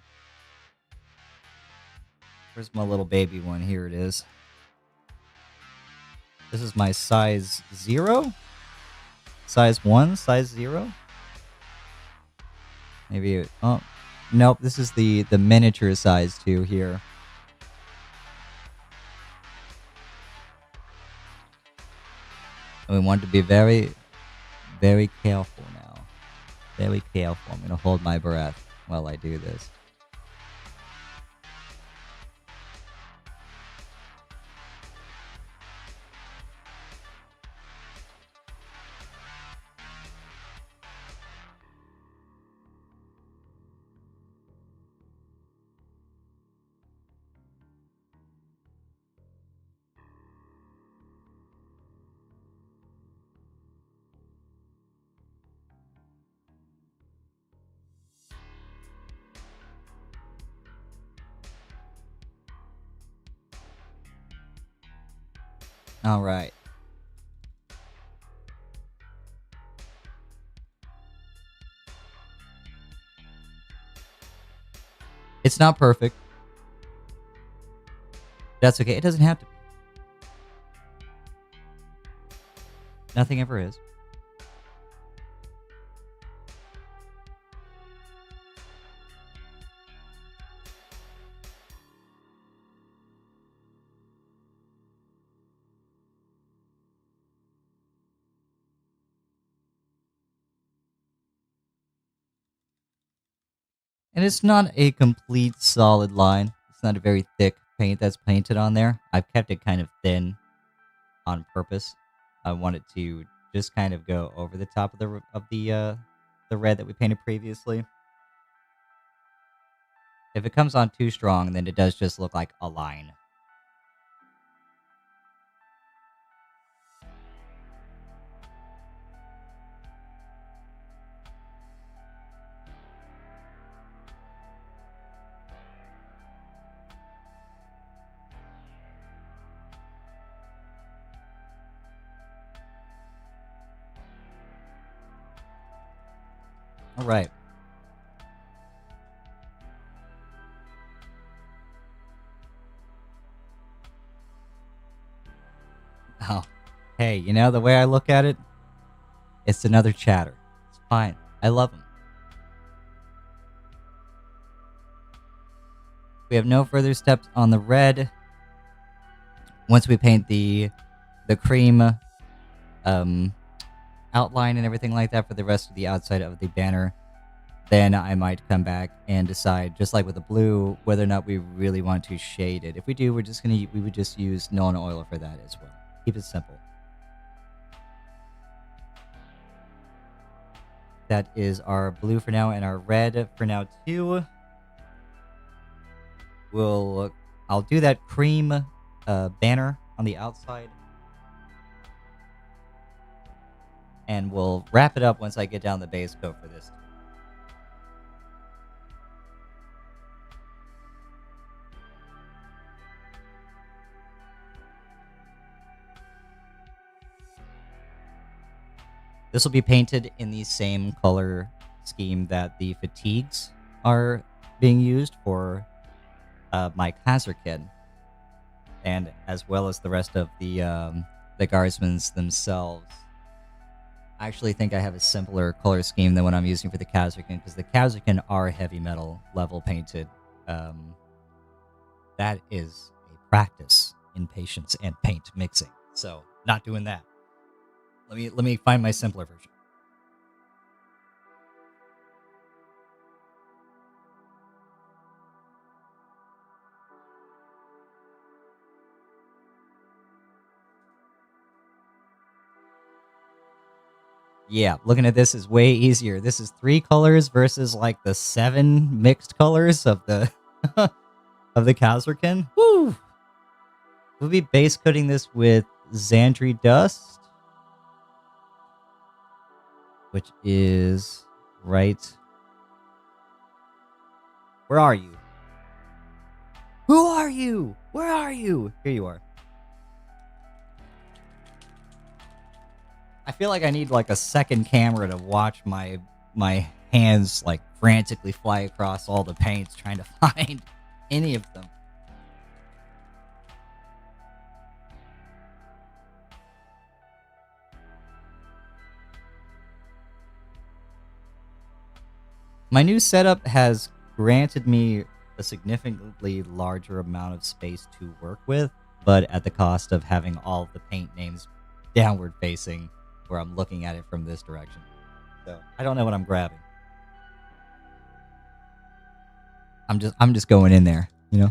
[SPEAKER 1] Where's my little baby one? Here it is. This is my size 0? Size 1? Size 0? Maybe, oh, nope, this is the miniature size 2 here. And we want to be very, very careful now. Very careful. I'm going to hold my breath while I do this. All right. It's not perfect. That's okay. It doesn't have to be. Nothing ever is. And it's not a complete solid line. It's not a very thick paint that's painted on there. I've kept it kind of thin on purpose. I want it to just kind of go over the top of the red that we painted previously. If it comes on too strong, then it does just look like a line. All right. Oh, hey, you know, the way I look at it, it's another chatter. It's fine. I love them. We have no further steps on the red. Once we paint the cream outline and everything like that for the rest of the outside of the banner, then I might come back and decide, just like with the blue, whether or not we really want to shade it. If we do, we would just use Nuln Oil for that as well. Keep it simple. That is our blue for now and our red for now too. I'll do that cream banner on the outside. And we'll wrap it up once I get down the base coat for this. This will be painted in the same color scheme that the fatigues are being used for my Kazarkin, and as well as the rest of the guardsmen themselves. I actually think I have a simpler color scheme than what I'm using for the Kazarkin, because the Kazarkin are heavy metal level painted. That is a practice in patience and paint mixing, so not doing that. Let me find my simpler version. Yeah, looking at this is way easier. This is 3 colors versus like the 7 mixed colors of the of the Kazrakin. Woo! We'll be base coating this with Xandri Dust, which is right. Where are you? Who are you? Where are you? Here you are. I feel like I need like a second camera to watch my hands like frantically fly across all the paints trying to find any of them. My new setup has granted me a significantly larger amount of space to work with, but at the cost of having all of the paint names downward facing where I'm looking at it from this direction. So I don't know what I'm grabbing. I'm just going in there, you know?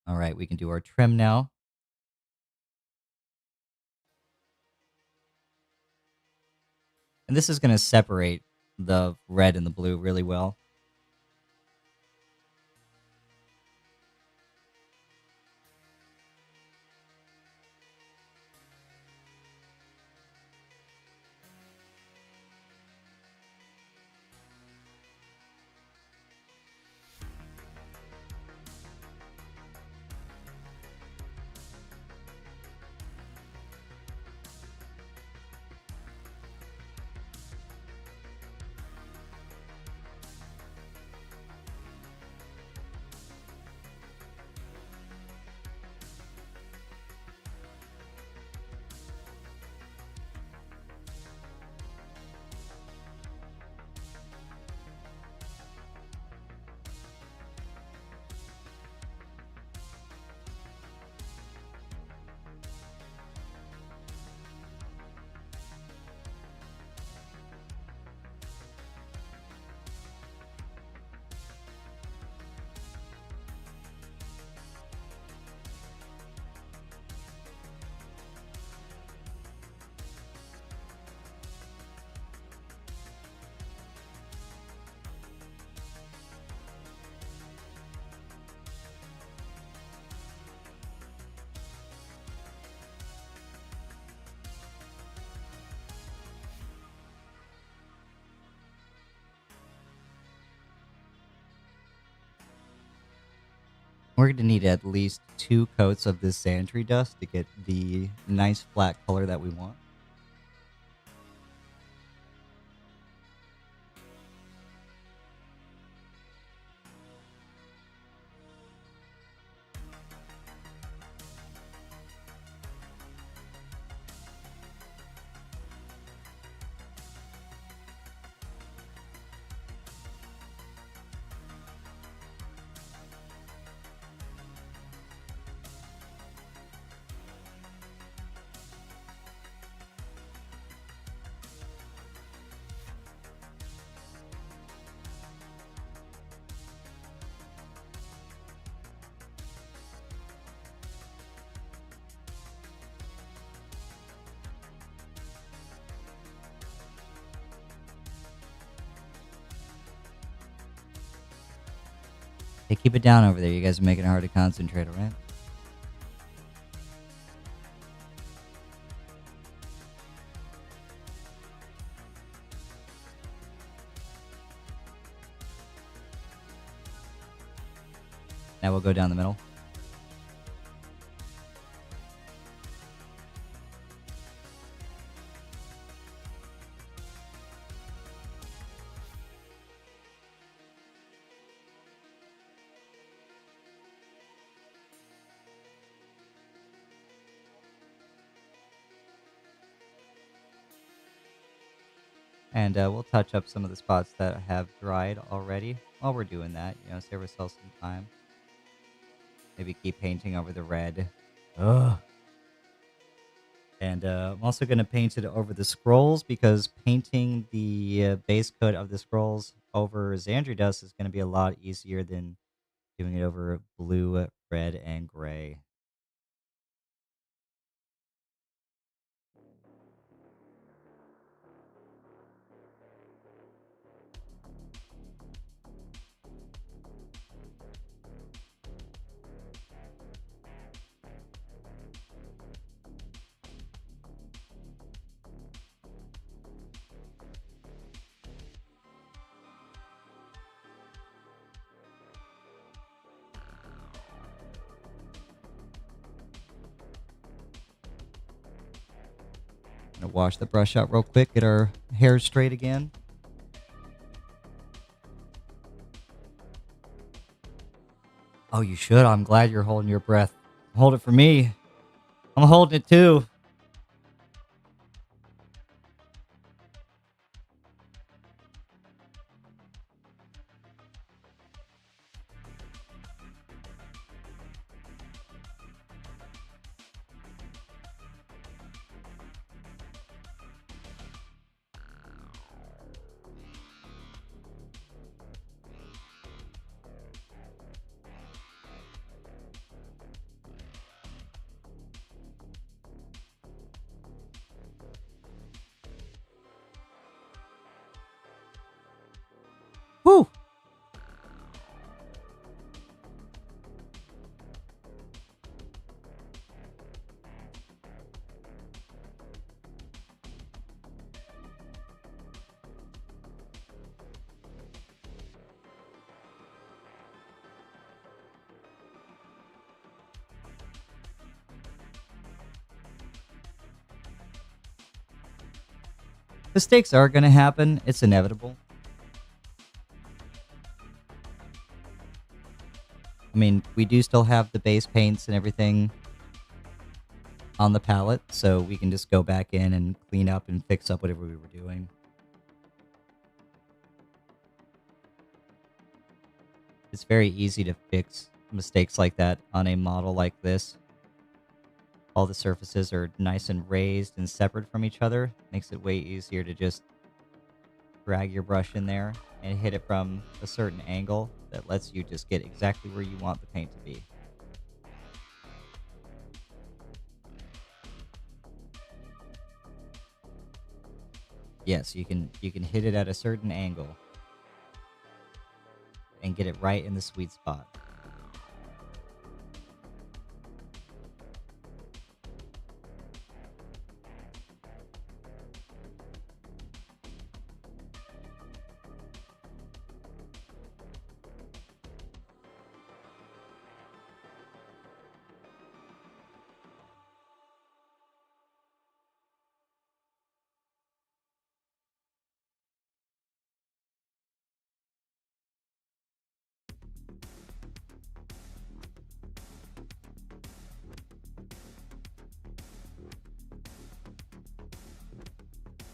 [SPEAKER 1] All right, we can do our trim now. And this is going to separate the red and the blue really well. We're going to need at least 2 coats of this Xantry dust to get the nice flat color that we want. Hey, keep it down over there. You guys are making it hard to concentrate, all right? Now we'll go down the middle. And we'll touch up some of the spots that have dried already. While we're doing that, you know, save ourselves some time. Maybe keep painting over the red. Ugh. And I'm also going to paint it over the scrolls because painting the base coat of the scrolls over Xandri dust is going to be a lot easier than Doing it over blue, red, and gray. Gonna wash the brush out real quick, get our hair straight again. Oh, you should. I'm glad you're holding your breath. Hold it for me. I'm holding it too. Whew. Mistakes are going to happen. It's inevitable. I mean, we do still have the base paints and everything on the palette, so we can just go back in and clean up and fix up whatever we were doing. It's very easy to fix mistakes like that on a model like this. All the surfaces are nice and raised and separate from each other. Makes it way easier to just drag your brush in there and hit it from a certain angle that lets you just get exactly where you want the paint to be. Yes, you can hit it at a certain angle and get it right in the sweet spot.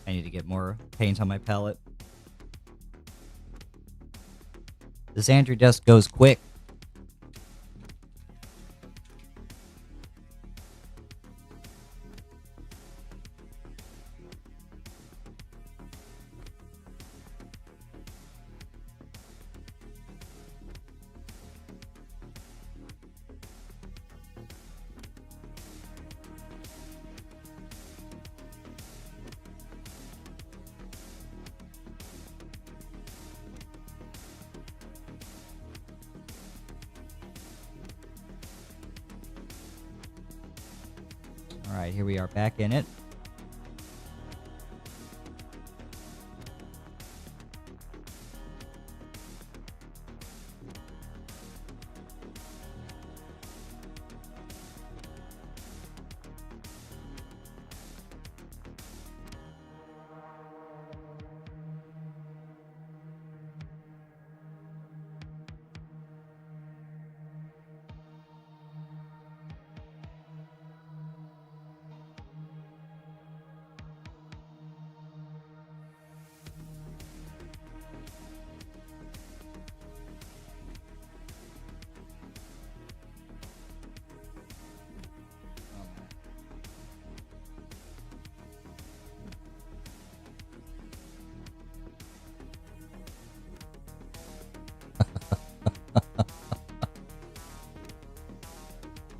[SPEAKER 1] I need to get more paint on my palette. The Xandri dust goes quick. Alright, here we are back in it.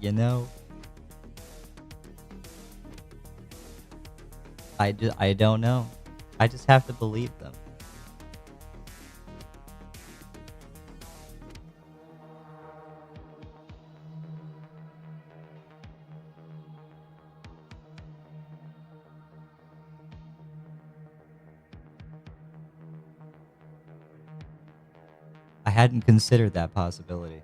[SPEAKER 1] You know? I don't know. I just have to believe them. I hadn't considered that possibility.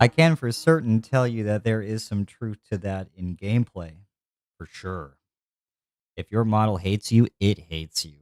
[SPEAKER 1] I can for certain tell you that there is some truth to that in gameplay. For sure. If your model hates you, it hates you.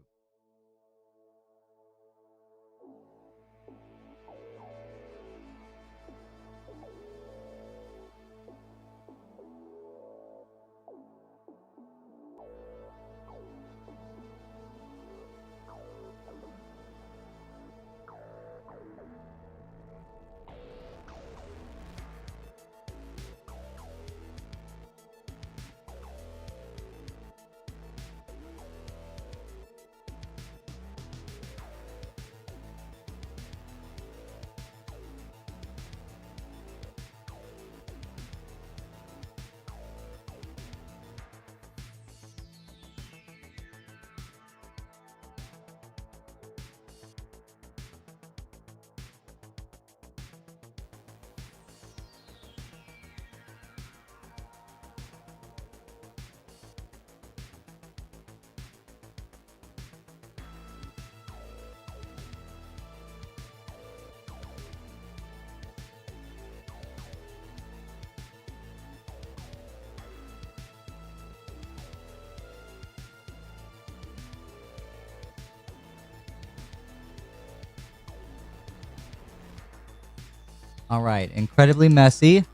[SPEAKER 1] All right, incredibly messy.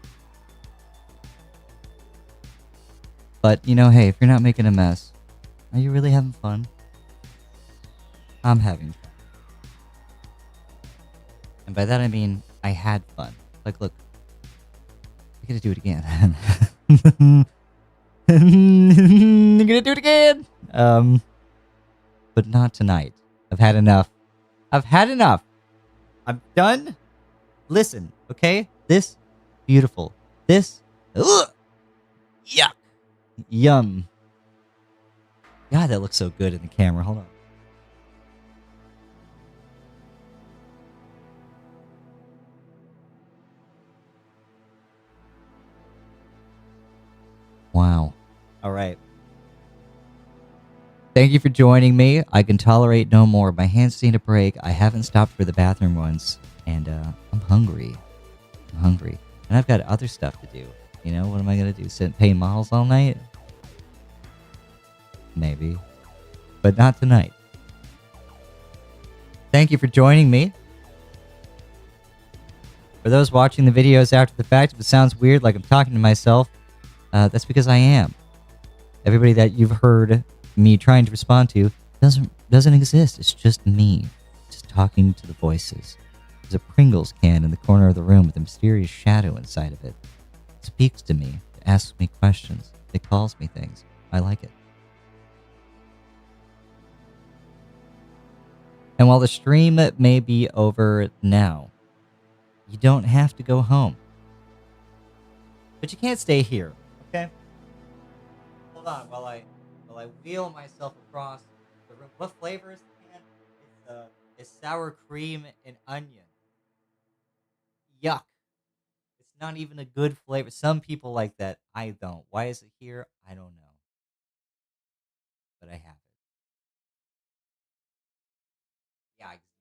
[SPEAKER 1] But, you know, hey, if you're not making a mess, are you really having fun? I'm having fun. And by that I mean I had fun. Like, look, I gotta do it again. I'm gonna do it again. But not tonight. I've had enough. I've had enough. I'm done. Listen, okay? This, beautiful. This, ugh, yuck, yum. God, that looks so good in the camera. Hold on. Wow. All right. Thank you for joining me. I can tolerate no more. My hands need a break. I haven't stopped for the bathroom once. And I'm hungry. I'm hungry. And I've got other stuff to do. You know, what am I going to do? Sit and paint models all night? Maybe. But not tonight. Thank you for joining me. For those watching the videos after the fact, if it sounds weird like I'm talking to myself, that's because I am. Everybody that you've heard me trying to respond to doesn't exist. It's just me, just talking to the voices. There's a Pringles can in the corner of the room with a mysterious shadow inside of it. It speaks to me, it asks me questions, it calls me things. I like it. And while the stream may be over now, you don't have to go home. But you can't stay here, okay? Hold on while I wheel myself across the room. What flavor is the can? It's sour cream and onion. Yuck. It's not even a good flavor. Some people like that. I don't. Why is it here? I don't know. But I have it.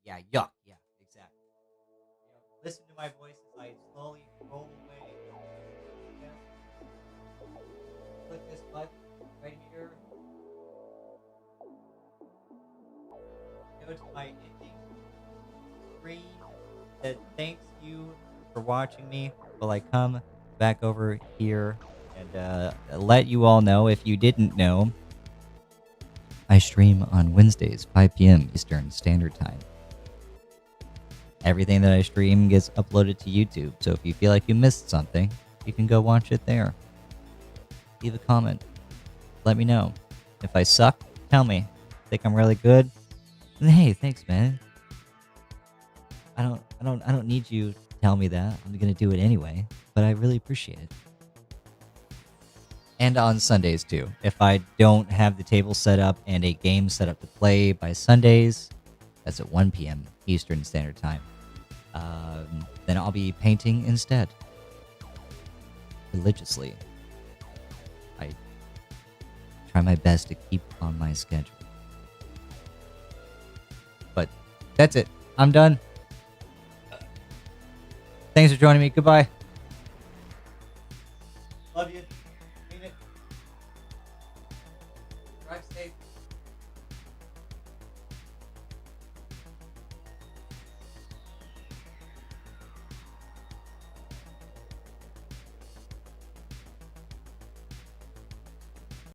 [SPEAKER 1] Yeah, yuck. Yeah, exactly. You know, listen to my voice as I slowly roll away. Okay? Click this button right here. Go to my ending. stream that thanks you for watching me while I come back over here and let you all know, if you didn't know, I stream on Wednesdays, 5 p.m. Eastern Standard Time. Everything that I stream gets uploaded to YouTube, so if you feel like you missed something, you can go watch it there. Leave a comment. Let me know. If I suck, tell me. Think I'm really good? Then hey, thanks, man. I don't need you to tell me that. I'm gonna do it anyway, but I really appreciate it. And on Sundays too. If I don't have the table set up and a game set up to play by Sundays, that's at 1 p.m. Eastern Standard Time. Then I'll be painting instead. Religiously. I try my best to keep on my schedule. But that's it. I'm done. Thanks for joining me. Goodbye. Love you. Mean it. Drive safe.